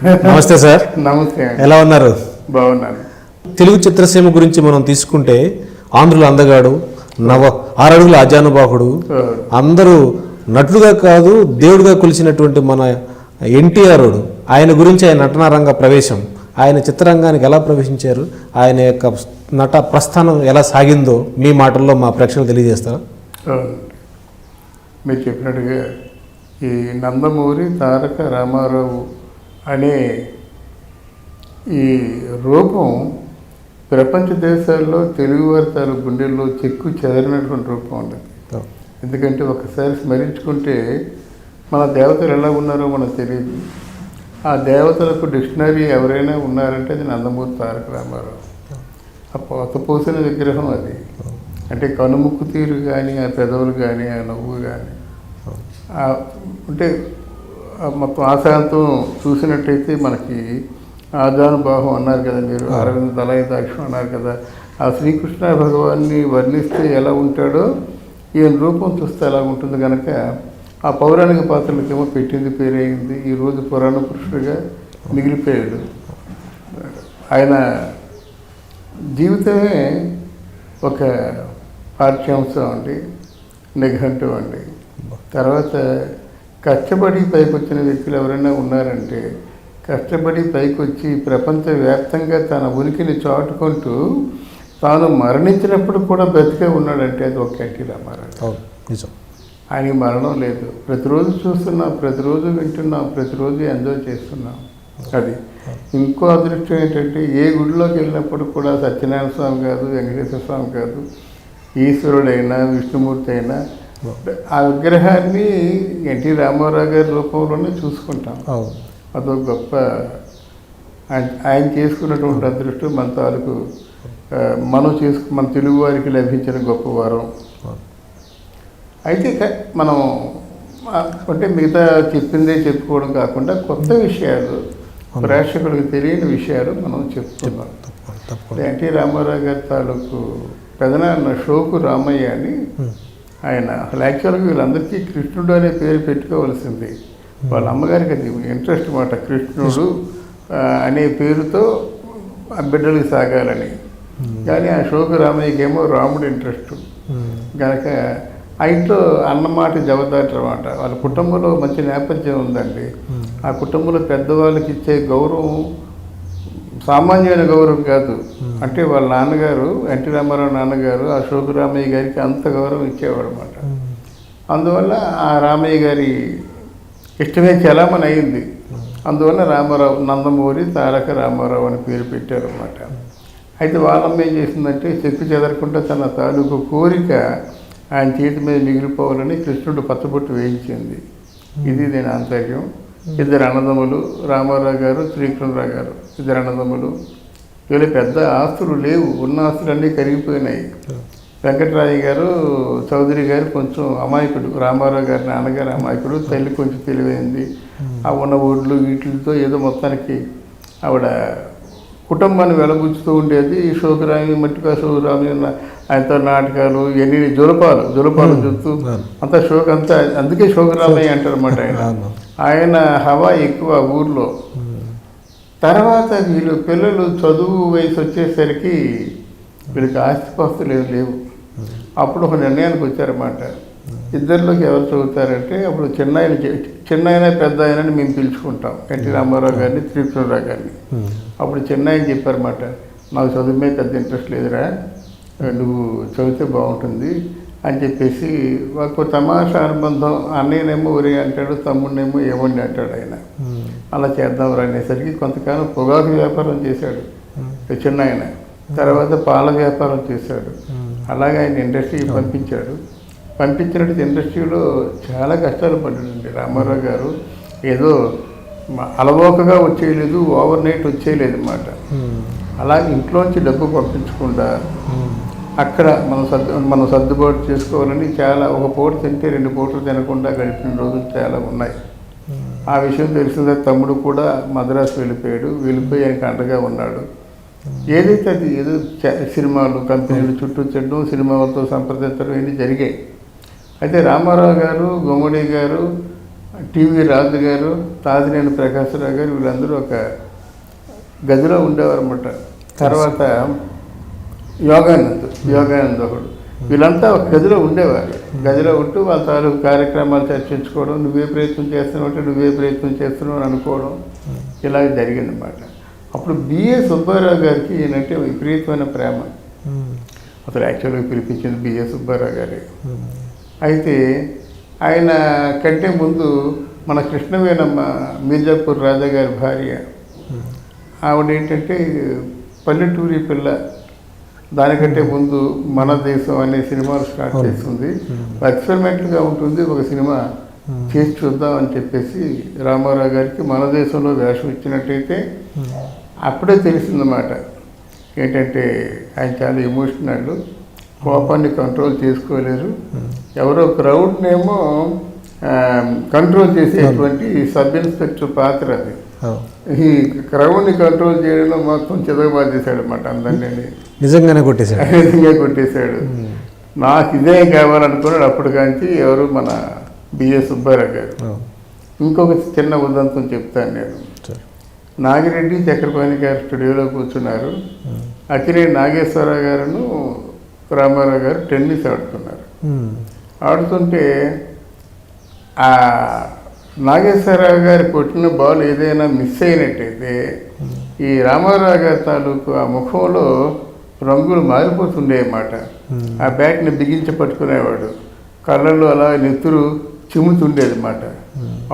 నమస్తే సార్. నమస్తే. ఎలా ఉన్నారు? బాగున్నాను. తెలుగు చిత్రసీమ గురించి మనం తీసుకుంటే ఆంధ్రుల అందగాడు, 6 అడుగుల ఆజానుబాహుడు, అందరూ నటుడుగా కాదు దేవుడిగా కొలిచినటువంటి మన ఎన్టీఆర్, ఆయన గురించి ఆయన నటనారంగ ప్రవేశం, ఆయన చిత్రరంగానికి ఎలా ప్రవేశించారు, ఆయన యొక్క నట ప్రస్థానం ఎలా సాగిందో మీ మాటల్లో మా ప్రేక్షకులు తెలియజేస్తారా? మీరు చెప్పినట్టుగా ఈ నందమూరి తారక రామారావు అనే ఈ రూపం ప్రపంచ దేశాల్లో తెలుగువారి తాలూ గుండెల్లో చెక్కు చెదరినటువంటి రూపం ఉండదు. ఎందుకంటే ఒకసారి స్మరించుకుంటే మన దేవతలు ఎలా ఉన్నారో మనకు తెలియదు. ఆ దేవతలకు డిక్షనరీ ఎవరైనా ఉన్నారంటే అది నందమూరి తారక రామారావు. ఆ పోతపోసిన విగ్రహం అది. అంటే కనుముక్కు తీరు కానీ, ఆ పెదవులు కానీ, ఆ నవ్వు కానీ, అంటే మొత్తం ఆశాంతం చూసినట్టయితే మనకి ఆజానుబాహం అన్నారు కదా మీరు, అరవింద దళాయుధాక్షం అన్నారు కదా. ఆ శ్రీకృష్ణ భగవాన్ని వర్ణిస్తే ఎలా ఉంటాడో ఈయన రూపం చూస్తే ఎలా ఉంటుంది కనుక ఆ పౌరాణిక పాత్రలకేమో పెట్టింది పేరైంది. ఈరోజు పురాణ పురుషుడిగా మిగిలిపోయాడు. ఆయన జీవితమే ఒక పాఠ్యాంశం అండి, నిఘంటువు అండి. తర్వాత కష్టపడి పైకి వచ్చిన వ్యక్తులు ఎవరైనా ఉన్నారంటే, కష్టపడి పైకి వచ్చి ప్రపంచవ్యాప్తంగా తన ఉనికిని చాటుకుంటూ తాను మరణించినప్పుడు కూడా బ్రతికే ఉన్నాడంటే అది ఒక ఎన్టీ రామారావు. ఆయనకి మరణం లేదు. ప్రతిరోజు చూస్తున్నాం, ప్రతిరోజు వింటున్నాం, ప్రతిరోజు ఎంజాయ్ చేస్తున్నాం. అది ఇంకో అదృష్టం ఏంటంటే, ఏ గుడిలోకి వెళ్ళినప్పుడు కూడా సత్యనారాయణ స్వామి కాదు, వెంకటేశ్వర స్వామి కాదు, ఈశ్వరుడైనా విష్ణుమూర్తి అయినా ఆ విగ్రహాన్ని ఎన్టీ రామారావు గారి రూపంలోనే చూసుకుంటాం. అదొక గొప్ప ఆయన చేసుకున్నటువంటి అదృష్టం మన తాలూకు మన తెలుగు వారికి లభించిన గొప్ప వరం. అయితే మనం అంటే మిగతా చెప్పిందే చెప్పుకోవడం కాకుండా కొత్త విషయాలు, ప్రేక్షకులకు తెలియని విషయాలు మనం చెప్తున్నాం. ఎన్టీ రామారావు గారి తాలూకు పెదనాన్న షోకు రామయ్య అని ఆయన అసలు యాక్చువల్గా వీళ్ళందరికీ కృష్ణుడు అనే పేరు పెట్టుకోవాల్సింది. వాళ్ళ అమ్మగారికి అది ఇంట్రెస్ట్ మాట, కృష్ణుడు అనే పేరుతో ఆ బిడ్డలకి సాగాలని. కానీ ఆ షోకు రామయ్యకి ఏమో రాముడు ఇంట్రెస్ట్ కనుక ఆ ఇంట్లో అన్నమాట జవదాటమాట. వాళ్ళ కుటుంబంలో మంచి నేపథ్యం ఉందండి. ఆ కుటుంబంలో పెద్దవాళ్ళకి ఇచ్చే గౌరవం సామాన్యమైన గౌరవం కాదు. అంటే వాళ్ళ నాన్నగారు, ఎన్టీ రామారావు నాన్నగారు ఆ షోకు రామయ్య గారికి అంత గౌరవం ఇచ్చేవాడు అనమాట. అందువల్ల ఆ రామయ్య గారి ఇష్టమే చలామణి అయింది. అందువల్ల రామారావు, నందమూరి తారక రామారావు అని పేరు పెట్టారన్నమాట. అయితే వాళ్ళమ్మ ఏం చేసిందంటే, చెక్కు చెదరకుండా తన తాలూకు కోరిక ఆయన చేతి మీద మిగిలిపోవాలని కృష్ణుడు పచ్చబొట్టు వేయించింది. ఇది దీని ఆంతర్యం. 2 అన్నదమ్ములు, రామారావు గారు, శ్రీకృష్ణరావు గారు, 2 అన్నదమ్ములు. వీళ్ళు పెద్ద ఆస్తులు లేవు, ఉన్న ఆస్తులన్నీ కరిగిపోయినాయి. వెంకటరాయ గారు, చౌదరి గారు కొంచెం అమాయకుడు, రామారావు గారి నాన్నగారు అమాయకుడు, తల్లి కొంచెం తెలివైంది. ఆ ఉన్న ఓట్లు వీటితో ఏదో మొత్తానికి ఆవిడ కుటుంబాన్ని వెలబుచ్చుతూ ఉండేది. షోకురామి మట్టుగా షోకురామి ఆయనతో నాటకాలు ఇవన్నీ జులపాలు చూస్తూ అంతా షోక్ అంతా, అందుకే షోకురామయ్య అంటారు అన్నమాట. ఆయన హవా ఎక్కువ ఊర్లో. తర్వాత వీళ్ళు పిల్లలు చదువు వయసు వచ్చేసరికి వీళ్ళకి ఆస్తిపాస్తులు ఏమి లేవు. అప్పుడు ఒక నిర్ణయానికి వచ్చారన్నమాట. ఇద్దరిలోకి ఎవరు చదువుతారంటే, అప్పుడు చిన్నాయన పెద్ద ఆయనని మేము పిలుచుకుంటాం, ఎన్టీ రామారావు గారిని, శ్రీకృష్ణరావు గారిని. అప్పుడు చిన్నాయన చెప్పారన్నమాట, నాకు చదువు మీద పెద్ద ఇంట్రెస్ట్ లేదురా, నువ్వు చదివితే బాగుంటుంది అని చెప్పేసి ఒక తమాషా అనుబంధం. అన్నయ్యనేమో ఒరే అంటాడు, తమ్ముడినేమో ఏమండి అంటాడు. ఆయన అలా చేద్దాం అనేసరికి కొంతకాలం పొగాకు వ్యాపారం చేశాడు చిన్నాయన. తర్వాత పాల వ్యాపారం చేశాడు. అలాగే ఆయన ఇండస్ట్రీకి పంపించినట్టు ఇండస్ట్రీలో చాలా కష్టాలు పడ్డాడండి రామారావు గారు. ఏదో అలవోకగా వచ్చేయలేదు, ఓవర్ నైట్ వచ్చేయలేదు అన్నమాట. అలాగే ఇంట్లోంచి డబ్బు పంపించకుండా అక్కడ మనం సర్దుబాటు చేసుకోవాలని చాలా, ఒక పూట తింటే 2 పూటలు తినకుండా గడిపిన రోజులు చాలా ఉన్నాయి. ఆ విషయం తెలిసిందే. తమ్ముడు కూడా మద్రాసు వెళ్ళిపోయి ఆయనకు అండగా ఉన్నాడు. ఏదైతే అది ఏదో సినిమాలు, కంపెనీలు చుట్టూ చెడ్డం, సినిమాలతో సంప్రదించడం ఇవన్నీ జరిగాయి. అయితే రామారావు గారు, గుమ్మడి గారు టీవీ రాజు గారు, తాతినేని ప్రకాశ్రావు గారు వీళ్ళందరూ ఒక గదిలో ఉండేవారు అన్నమాట. తర్వాత యోగానంద్ ఒకడు, వీళ్ళంతా ఒక గదిలో ఉండేవారు. గదిలో ఉంటూ వాళ్ళ తాలూకు కార్యక్రమాలు చర్చించుకోవడం, నువ్వే ప్రయత్నం చేస్తున్నావు అంటే నువ్వే ప్రయత్నం చేస్తున్నావు అని అనుకోవడం, ఇలాగ జరిగిందన్నమాట. అప్పుడు బిఏ సుబ్బారావు గారికి ఏంటంటే విపరీతమైన ప్రేమ. అసలు యాక్చువల్గా పిలిపించింది బిఏ సుబ్బారావు గారి. అయితే ఆయన కంటే ముందు మన కృష్ణవేణమ్మ, మీర్జాపూర్ రాజా గారి భార్య, ఆవిడ ఏంటంటే పల్లెటూరి పిల్ల, దానికంటే ముందు మన దేశం అనే సినిమాలు స్టార్ట్ చేస్తుంది. ఎక్స్పెరిమెంట్గా ఉంటుంది, ఒక సినిమా చేసి చూద్దాం అని చెప్పేసి రామారావు గారికి మన దేశంలో వేషం ఇచ్చినట్టయితే అప్పుడే తెలిసిందన్నమాట ఏంటంటే ఆయన చాలా ఎమోషనల్, కోపాన్ని కంట్రోల్ చేసుకోలేరు. ఎవరో క్రౌడ్నేమో కంట్రోల్ చేసేటువంటి సబ్ ఇన్స్పెక్టర్ పాత్ర అది. ఈ క్రౌడ్ని కంట్రోల్ చేయడంలో మొత్తం చితకబాదేశాడు అన్నమాట అందరినీ. నిజంగానే కొట్టేశాడు. నాకు ఇదే కావాలనుకున్నాడు. అప్పుడు కాంచి ఎవరు మన బిఏ సుబ్బారావు గారు. ఇంకొక చిన్న ఉదంతం చెప్తాను నేను. నాగిరెడ్డి చక్రపాణి గారు స్టూడియోలో కూర్చున్నారు. అక్కినేని నాగేశ్వరరావు గారును రామారావు గారు టెన్నిస్ ఆడుతున్నారు. ఆడుతుంటే ఆ నాగేశ్వరరావు గారు కొట్టిన బాల్ ఏదైనా మిస్ అయినట్టయితే ఈ రామారావు గారి తాలూకు ఆ ముఖంలో రంగులు మారిపోతుండేమాట. ఆ బ్యాట్ని బిగించి పట్టుకునేవాడు, కళ్ళల్లో అలా నెత్తురు చిమ్ముతుండేది అన్నమాట.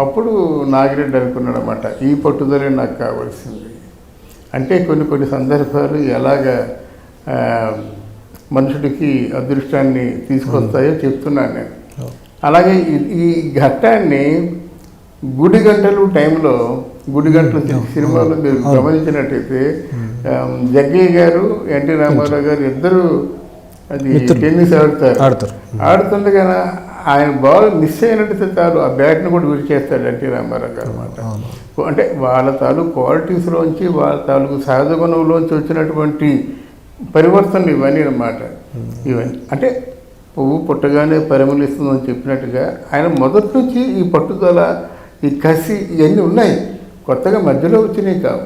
అప్పుడు నాగిరెడ్డి అనుకున్నాడు అన్నమాట, ఈ పట్టుదలే నాకు కావాల్సింది. అంటే కొన్ని సందర్భాలు ఎలాగ మనుషుడికి అదృష్టాన్ని తీసుకొస్తాయో చెప్తున్నాను నేను. అలాగే ఈ ఘట్టాన్ని గుడిగంటలు టైంలో, గుడిగంటలు సినిమాలో మీరు గమనించినట్టయితే జగ్గయ్య గారు, ఎన్టీ రామారావు గారు ఇద్దరు అది టెన్నిస్ ఆడుతుండగా ఆయన బాల్ మిస్ అయినట్టయితే చాలు ఆ బ్యాట్ని కూడా విడిచేస్తాడు ఎన్టీ రామారావు గారు అన్నమాట. అంటే వాళ్ళ తాలూకు క్వాలిటీస్లోంచి, వాళ్ళ తాలూకు సహజ గుణంలోంచి వచ్చినటువంటి పరివర్తనలు ఇవన్నీ అన్నమాట. ఇవన్నీ అంటే పువ్వు పుట్టగానే పరిమళిస్తుందని చెప్పినట్టుగా ఆయన మొదటి నుంచి ఈ పట్టుదల, ఈ కసి ఇవన్నీ ఉన్నాయి, కొత్తగా మధ్యలో వచ్చినాయి కావు.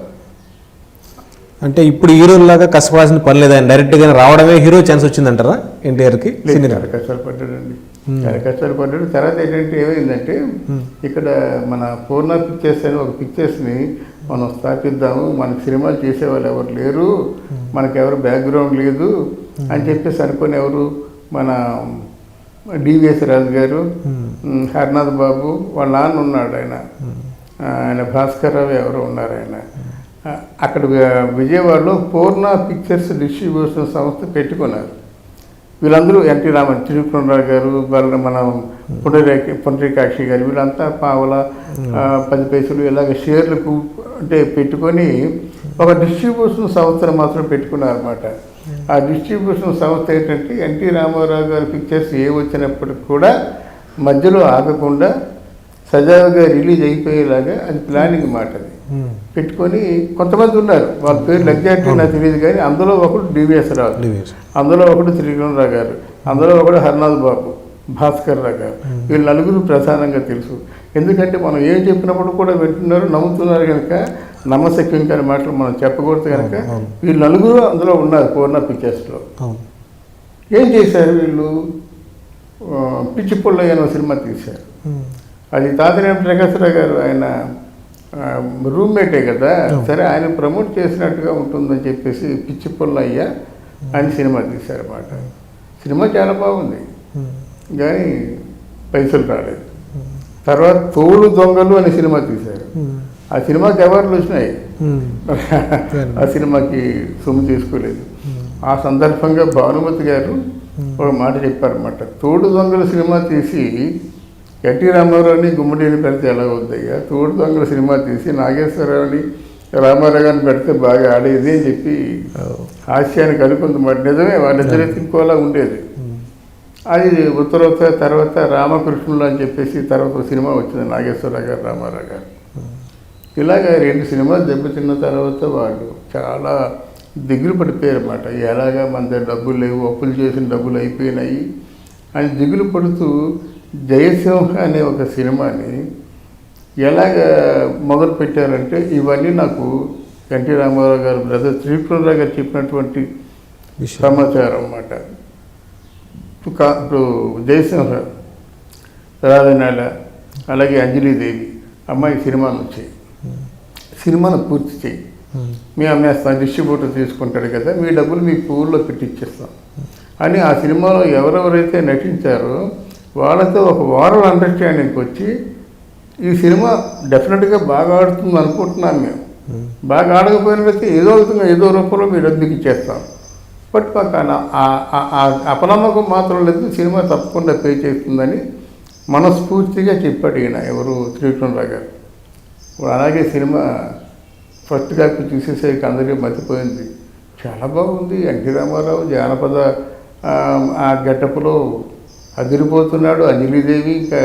అంటే ఇప్పుడు హీరోలాగా కష్టపడాల్సిన పని లేదు, ఆయన డైరెక్ట్గా రావడమే హీరో ఛాన్స్ వచ్చిందంటారా ఎన్టీఆర్కి? చాలా కష్టాలు పడ్డాడండి, చాలా కష్టాలు పడ్డాడు. తర్వాత ఏంటంటే ఏమైందంటే ఇక్కడ మన పూర్ణ పిక్చర్స్ అని ఒక పిక్చర్స్ని మనం స్థాపిద్దాము, మనకి సినిమాలు చేసేవాళ్ళు ఎవరు లేరు, మనకెవరు బ్యాక్గ్రౌండ్ లేదు అని చెప్పేసి అనుకుని ఎవరు మన డివిఎస్ రాజు గారు, హరినాథ్ బాబు వాళ్ళ నాన్న ఉన్నాడు, ఆయన భాస్కర్ రావు ఎవరు ఉన్నారు, ఆయన అక్కడ విజయవాడలో పూర్ణ పిక్చర్స్ డిస్ట్రిబ్యూషన్ సంస్థ పెట్టుకున్నారు. వీళ్ళందరూ ఎన్టీ రామారావు, తిరుపతిరావు గారు, వాళ్ళ మన పుండరీకాక్షి గారు, వీళ్ళంతా పావల 10 పైసలు ఇలాగ షేర్లకు అంటే పెట్టుకొని ఒక డిస్ట్రిబ్యూషన్ సంస్థను మాత్రం పెట్టుకున్నారు అన్నమాట. ఆ డిస్ట్రిబ్యూషన్ సంస్థ ఏంటంటే ఎన్టీ రామారావు గారి పిక్చర్స్ ఏ వచ్చినప్పటికి కూడా మధ్యలో ఆగకుండా సజావుగా రిలీజ్ అయిపోయేలాగా అది ప్లానింగ్ మాట. అది పెట్టుకొని కొంతమంది ఉన్నారు, వాళ్ళ పేర్లు ఎగ్జాక్ట్గా నాకు తెలియదు కానీ అందులో ఒకడు డివిఎస్ రావు, అందులో ఒకడు త్రికరణరావు గారు, అందులో ఒకడు హరినాథ్ బాబు, భాస్కర్ రావు గారు. వీళ్ళు నలుగురు ప్రధానంగా తెలుసు. ఎందుకంటే మనం ఏం చెప్పినప్పుడు కూడా వింటున్నారు, నమ్ముతున్నారు కనుక నమ్మశక్యం కాని మాటలు మనం చెప్పకూడదు కనుక వీళ్ళు నలుగురు అందులో ఉన్నారు పూర్ణ పిక్చర్స్లో. ఏం చేశారు వీళ్ళు? పిచ్చి పుల్లయ్య అనే సినిమా తీశారు. అది తాతినేని ప్రకాశ్రావు గారు ఆయన రూమ్మేటే కదా, సరే ఆయన ప్రమోట్ చేసినట్టుగా ఉంటుందని చెప్పేసి పిచ్చి పుల్లయ్య అని సినిమా తీశారన్నమాట. సినిమా చాలా బాగుంది కానీ పైసలు రాలేదు. తర్వాత తోలు దొంగలు అనే సినిమా తీశారు. ఆ సినిమాకి అవార్డులు వచ్చినాయి, ఆ సినిమాకి సొమ్ము తీసుకోలేదు. ఆ సందర్భంగా భానుమతి గారు ఒక మాట చెప్పారన్నమాట, తోడు దొంగల సినిమా తీసి ఎన్టీ రామారావుని గుమ్మడిని పెడితే ఎలా అవుతాయిగా, తోడు దొంగల సినిమా తీసి నాగేశ్వరరావుని రామారావు గారిని పెడితే బాగా ఆడేది అని చెప్పి హాస్యానికి అనుకుందన్నమాట. నిజమే, వాళ్ళిద్దరే తినుకోలా ఉండేది. అది ఉత్తరోత్తర తర్వాత రామకృష్ణులు అని చెప్పేసి తర్వాత సినిమా వచ్చింది నాగేశ్వరరావు గారు, రామారావు గారు. ఇలాగ 2 సినిమాలు దెబ్బతిన్న తర్వాత వాళ్ళు చాలా దిగులు పడిపోయారు అన్నమాట. ఎలాగా మన దగ్గర డబ్బులు లేవు, అప్పులు చేసిన డబ్బులు అయిపోయినాయి అని దిగులు పడుతూ జయసింహ అనే ఒక సినిమాని ఎలాగ మొదలు పెట్టారంటే ఇవన్నీ నాకు ఎన్టీ రామారావు గారు బ్రదర్ త్రివిక్రమరావు గారు చెప్పినటువంటి సమాచారం అన్నమాట. ఇప్పుడు జయసింహ, రాధనాల, అలాగే అంజలీదేవి, అమ్మాయి సినిమాను వచ్చాయి, సినిమాను పూర్తి చేయి, మీ అమ్మేస్తాం, డిస్ట్రిబ్యూటర్ తీసుకుంటాడు కదా, మీ డబ్బులు మీ పువ్వుల్లో పెట్టిచ్చేస్తాం అని ఆ సినిమాలో ఎవరెవరైతే నటించారో వాళ్ళతో ఒక వారం అండర్స్టాండింగ్కి వచ్చి ఈ సినిమా డెఫినెట్గా బాగా ఆడుతుంది అనుకుంటున్నాం మేము. బాగా ఆడకపోయినట్లయితే ఏదో విధంగా ఏదో రూపంలో మీ డబ్బుకి ఇచ్చేస్తాం. బట్ మాకు అపనమ్మకం మాత్రం లేదు, సినిమా తప్పకుండా పే చేస్తుందని మనస్ఫూర్తిగా చెప్పాడు ఈయన, ఎవరు త్రివిక్రమరావు గారు. అలాగే సినిమా ఫస్ట్ కాపీ చూసేసరికి అందరికీ మతిపోయింది. చాలా బాగుంది, ఎన్టీ రామారావు జానపద ఆ గెటప్లో అదిరిపోతున్నాడు, అంజలీదేవి, ఇంకా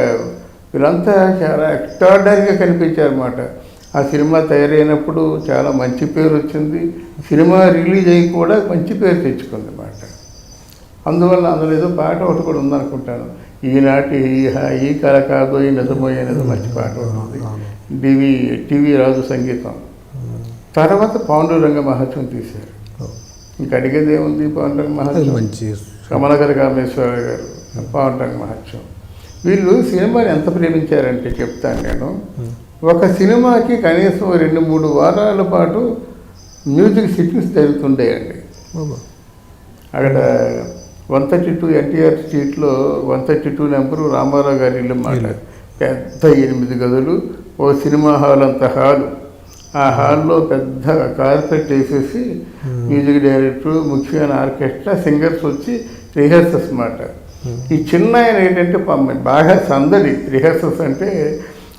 వీళ్ళంతా చాలా ఎక్స్ట్రాడనరీగా కనిపించారన్నమాట. ఆ సినిమా తయారైనప్పుడు చాలా మంచి పేరు వచ్చింది, సినిమా రిలీజ్ అయ్యి కూడా మంచి పేరు తెచ్చుకుంది అన్నమాట. అందువల్ల అందులో ఏదో పాట ఒకటి కూడా ఉందనుకుంటాను, ఈనాటి ఈ కళ కాదో ఈ నిజమో అనేది మంచి పాట ఉంటుంది, టీవీ రాజు సంగీతం. తర్వాత పాండురంగ మహత్యం తీశారు. ఇంక అడిగేది ఏముంది, పాండురంగ మహత్యం, కమలకర కామేశ్వర గారు, పాండురంగ మహత్యం. వీళ్ళు సినిమాని ఎంత ప్రేమించారంటే చెప్తాను నేను. ఒక సినిమాకి కనీసం 2-3 వారాల పాటు మ్యూజిక్ సిట్టింగ్స్ జరుగుతుండేయండి. అక్కడ 132 ఎన్టీఆర్ స్ట్రీట్లో 132 నెంబరు రామారావు గారి ఇల్లు మాట. పెద్ద 8 గదులు, ఓ సినిమా హాల్ అంత హాలు. ఆ హాల్లో పెద్ద కార్పెట్ వేసేసి మ్యూజిక్ డైరెక్టర్, ముఖ్యమైన ఆర్కెస్ట్రా, సింగర్స్ వచ్చి రిహర్సల్స్ మాట. ఈ చిన్న ఆయన ఏంటంటే బాగా సందడి రిహర్సల్స్ అంటే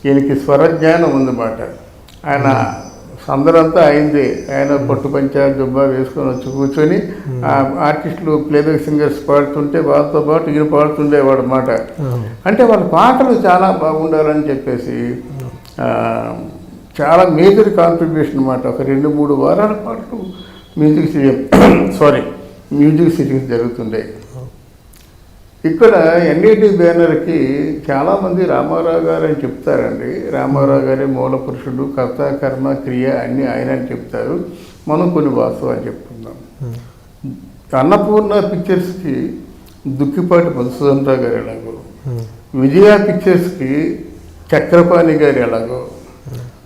ఈయనకి స్వరజ్ఞానం ఉందన్నమాట. ఆయన సందరంతా అయింది. ఆయన పట్టు పంచ దుబ్బా వేసుకొని వచ్చి కూర్చొని ఆర్టిస్టులు ప్లేబ్యాక్ సింగర్స్ పాడుతుంటే వాళ్ళతో పాటు ఈయన పాడుతుండేవాడు అన్నమాట. అంటే వాళ్ళ పాటలు చాలా బాగుండాలని చెప్పేసి చాలా మేజర్ కాంట్రిబ్యూషన్ అన్నమాట. ఒక 2-3 వారాల పాటు మ్యూజిక్ సిట్టింగ్స్ జరుగుతుండే. ఇక్కడ ఎన్ఐటి బ్యానర్కి చాలామంది రామారావు గారు అని చెప్తారండి. రామారావు గారే మూల పురుషుడు, కర్త కర్మ క్రియ అన్నీ ఆయన అని చెప్తారు. మనం కొన్ని వాస్తవాలు చెప్తున్నాం. అన్నపూర్ణ పిక్చర్స్కి దుక్కిపాటి మధుసూదనరావు గారు ఎలాగో, విజయ పిక్చర్స్కి చక్రపాణి గారు ఎలాగో,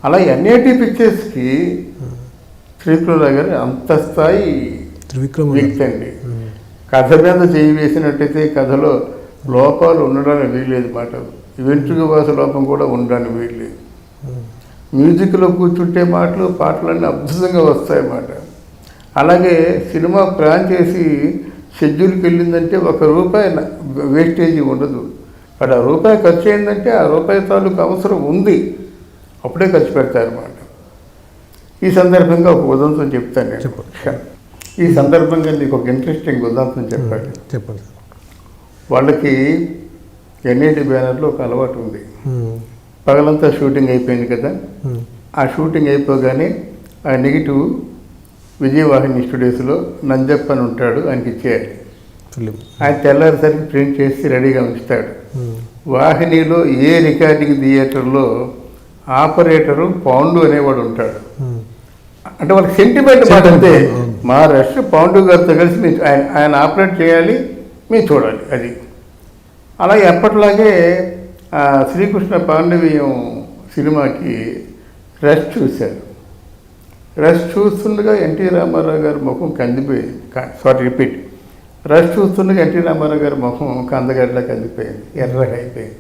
అలా ఎన్ఐటి పిక్చర్స్కి త్రివిక్రమరావు గారు అంత స్థాయి వ్యక్తి అండి. కథ మీద చేయి వేసినట్టయితే కథలో లోపాలు ఉండడానికి వీల్లేదు మాట. వెంట్రుక వాస లోపం కూడా ఉండడానికి వీల్లేదు. మ్యూజిక్లో కూర్చుంటే పాటలన్నీ అద్భుతంగా వస్తాయన్నమాట. అలాగే సినిమా ప్లాన్ చేసి షెడ్యూల్కి వెళ్ళిందంటే ₹1 వేస్టేజీ ఉండదు. అక్కడ రూపాయి ఖర్చు అయిందంటే ఆ రూపాయి తాలూకు అవసరం ఉంది, అప్పుడే ఖర్చు పెడతారన్నమాట. ఈ సందర్భంగా ఒక ఉదంతం చెప్తాను నేను. ఈ సందర్భంగా నీకు ఒక ఇంట్రెస్టింగ్ ఉదాహరణ చెప్పండి. వాళ్ళకి ఎన్ఐటి బ్యానర్లో ఒక అలవాటు ఉంది. పగలంతా షూటింగ్ అయిపోయింది కదా, ఆ షూటింగ్ అయిపోగానే ఆ నెగిటివ్ విజయవాహిని స్టూడియోస్లో నంజప్ప అని ఉంటాడు, ఆయనకి ఇచ్చేయాలి. ఆయన తెల్లారిసరికి ప్రింట్ చేసి రెడీగా ఉంచుతాడు. వాహినిలో ఏ రికార్డింగ్ థియేటర్లో ఆపరేటరు పాండు అనేవాడు ఉంటాడు. అంటే వాళ్ళకి సెంటిమెంట్ మాట అంతే. మా రష్ పాండు గారితో కలిసి ఆయన ఆపరేట్ చేయాలి, మేము చూడాలి. అది అలా ఎప్పటిలాగే శ్రీకృష్ణ పాండవీయం సినిమాకి రష్ చూశారు. రష్ చూస్తుండగా ఎన్టీ రామారావు గారి ముఖం కందిపోయింది. రష్ చూస్తుండగా ఎన్టీ రామారావు గారి ముఖం కందగడ్డలా కందిపోయింది, ఎర్రగా అయిపోయింది.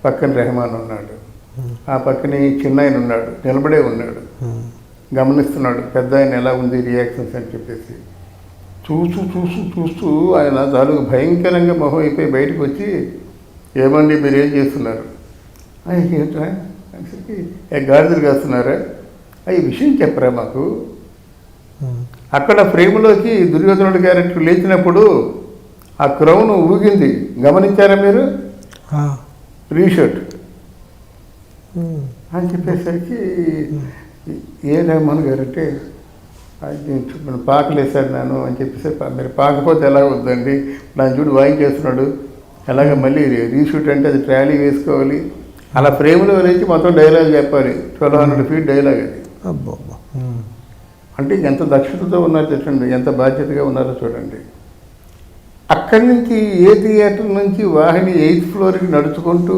పక్కన రెహమాన్ ఉన్నాడు, ఆ పక్కనే చిన్న ఆయన ఉన్నాడు, నిలబడే ఉన్నాడు, గమనిస్తున్నాడు పెద్ద ఆయన ఎలా ఉంది రియాక్షన్స్ అని చెప్పేసి. చూస్తూ ఆయన తాలూకు భయంకరంగా మొహం అయిపోయి బయటకు వచ్చి, ఏమండి మీరు ఏం చేస్తున్నారు? ఏంట్రా అనేసరికి గాడిదలు కాస్తున్నారా? ఈ విషయం చెప్పరా మాకు. అక్కడ ఫ్రేమ్లోకి దుర్యోధనుడి క్యారెక్టర్ లేచినప్పుడు ఆ క్రౌన్ ఊగింది, గమనించారా మీరు? రీషర్ట్ అని చెప్పేసరికి ఏ రెహమాన్ గారు అంటే పాకలేసాడు నేను అని చెప్పేసి, మీరు పాకపోతే ఎలా వద్దండి, నా చూడు వాయించేస్తున్నాడు, ఎలాగ మళ్ళీ రీషూట్ అంటే అది ట్రాలీ వేసుకోవాలి, అలా ఫ్రేమ్లో వేసి మొత్తం డైలాగ్ చెప్పాలి. 1200 feet డైలాగ్ అది. అబ్బా. అంటే ఎంత దక్షతతో ఉన్నారో చూడండి, ఎంత బాధ్యతగా ఉన్నారో చూడండి. అక్కడి నుంచి ఏ థియేటర్ నుంచి వాహిని 8th floorకి నడుచుకుంటూ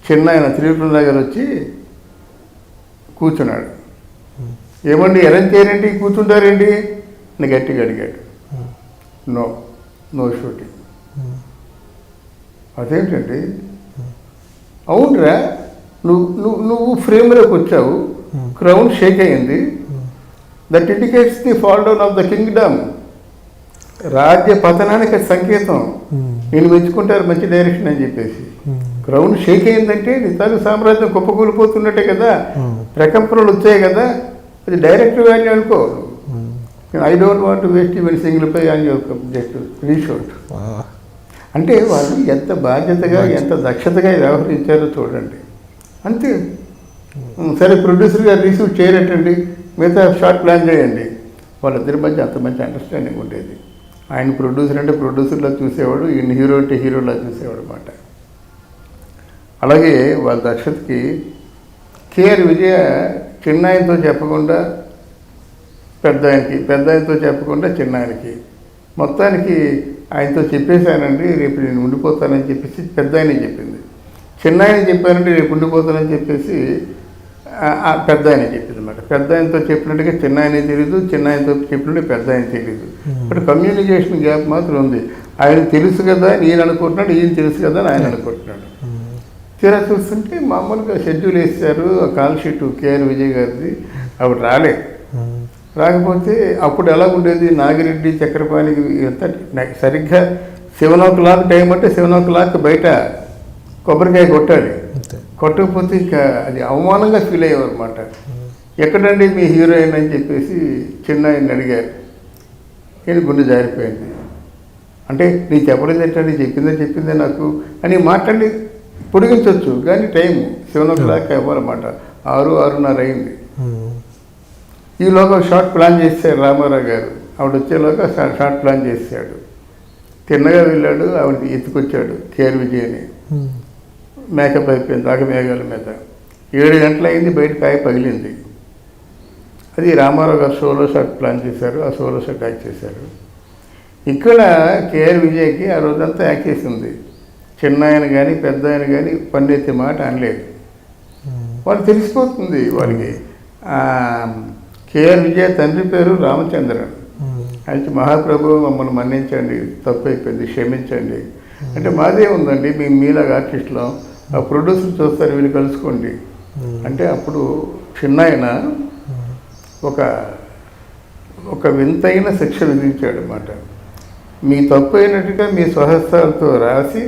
చిన్న ఆయన త్రిపుర గారు వచ్చి కూర్చున్నాడు. ఏమండి అరేంజ్ చేయరండి, కూర్చుంటారండి అని గట్టిగా అడిగాడు. No shooting. అదేంటండి, అవునరా నువ్వు ఫ్రేమ్లోకి వచ్చావు, క్రౌన్ షేక్ అయింది, that indicates the fall down of the kingdom. రాజ్య పతనానికి సంకేతం. నేను మెచ్చుకుంటారు మంచి డైరెక్షన్ అని చెప్పేసి. క్రౌన్ షేక్ అయిందంటే నిజాలు సామ్రాజ్యం కుప్పకూలిపోతున్నట్టే కదా, ప్రకంపనలు వచ్చాయి కదా, అది డైరెక్టర్ వాల్యూ అనుకో. I don't want waste even single పై అని జస్ట్ రీషూట్. అంటే వాళ్ళు ఎంత బాధ్యతగా ఎంత దక్షతగా వ్యవహరించారో చూడండి. అంతే. సరే ప్రొడ్యూసర్ గారు రీషూట్ చేయరటండి, మిగతా షార్ట్ ప్లాన్ చేయండి. వాళ్ళిద్దరి మధ్య అంత మంచి అండర్స్టాండింగ్ ఉండేది. ఆయన ప్రొడ్యూసర్ అంటే ప్రొడ్యూసర్లా చూసేవాడు, ఈయన హీరో అంటే హీరోలా చూసేవాడు అన్నమాట. అలాగే వాళ్ళ దక్షతకి కేఆర్ విజయ చిన్నాయనతో చెప్పకుండా పెద్ద ఆయనతో చెప్పకుండా చిన్నాయనకి మొత్తానికి ఆయనతో చెప్పేశానండి, రేపు నేను ఉండిపోతానని చెప్పేసి పెద్ద ఆయనే చెప్పింది. చిన్నాయన చెప్పానంటే రేపు ఉండిపోతానని చెప్పేసి పెద్ద ఆయన చెప్పింది అన్నమాట. పెద్ద ఆయనతో చెప్పినట్టుగా చిన్నాయనే తెలీదు, చిన్నాయనతో చెప్పినట్టు పెద్ద ఆయన తెలీదు. ఇప్పుడు కమ్యూనికేషన్ గ్యాప్ మాత్రం ఉంది. ఆయన తెలుసు కదా నేను అనుకుంటున్నాడు, ఈయన తెలుసు కదా అని ఆయన అనుకుంటున్నాడు. తీరా చూస్తుంటే మామూలుగా షెడ్యూల్ వేసారు. ఆ కాల్ షీటు కేఆర్ విజయ్ గారిది అప్పుడు రాకపోతే అప్పుడు ఎలా ఉండేది, నాగిరెడ్డి చక్రపాణికి సరిగ్గా 7 o'clock టైం అంటే 7 o'clock బయట కొబ్బరికాయ కొట్టాలి. కొట్టకపోతే ఇంకా అది అవమానంగా ఫీల్ అయ్యేవారు అనమాట. ఎక్కడండి మీ హీరోయిన్ అని చెప్పేసి చిన్న ఆయన అడిగారు. నేను గుండె జారిపోయింది. అంటే నీకు చెప్పలేదు ఏంటంటే చెప్పిందే నాకు అని మాట్లాడి పొడిగించవచ్చు, కానీ టైం 7 o'clock అవ్వాలన్నమాట. 6:30 అయింది. ఈలోగా షార్ట్ ప్లాన్ చేశారు రామారావు గారు. ఆవిడ వచ్చేలోగా షార్ట్ ప్లాన్ చేశాడు. తిన్నగా వెళ్ళాడు, ఆవిడ ఎత్తుకొచ్చాడు కేఆర్ విజయని. మేకప్ అయిపోయింది ఆగమేఘాల మీద. 7 గంటలు అయింది, బయట కాయ పగిలింది. అది రామారావు గారు సోలో షాట్ ప్లాన్ చేశారు, ఆ సోలో షాట్ యాక్ట్ చేశారు. ఇక్కడ కేఆర్ విజయ్కి ఆ రోజంతా యాక్ట్ చేసింది. చిన్న ఆయన కానీ పెద్ద ఆయన కానీ పన్నెత్తి మాట అనలేదు. వాళ్ళు తెలిసిపోతుంది వాళ్ళకి. కేఆర్ విజయ్ తండ్రి పేరు రామచంద్రన్. ఆయన మహాప్రభు మమ్మల్ని మన్నించండి, తప్పు అయిపోయింది, క్షమించండి అంటే మాదే ఉందండి, మేము మీలాగా ఆర్టిస్టులో ఆ ప్రొడ్యూసర్ చూస్తారు, వీళ్ళు కలుసుకోండి అంటే అప్పుడు చిన్న ఆయన ఒక వింతైన శిక్ష విధించాడు అన్నమాట. మీ తప్పు అయినట్టుగా మీ స్వహస్తాలతో రాసి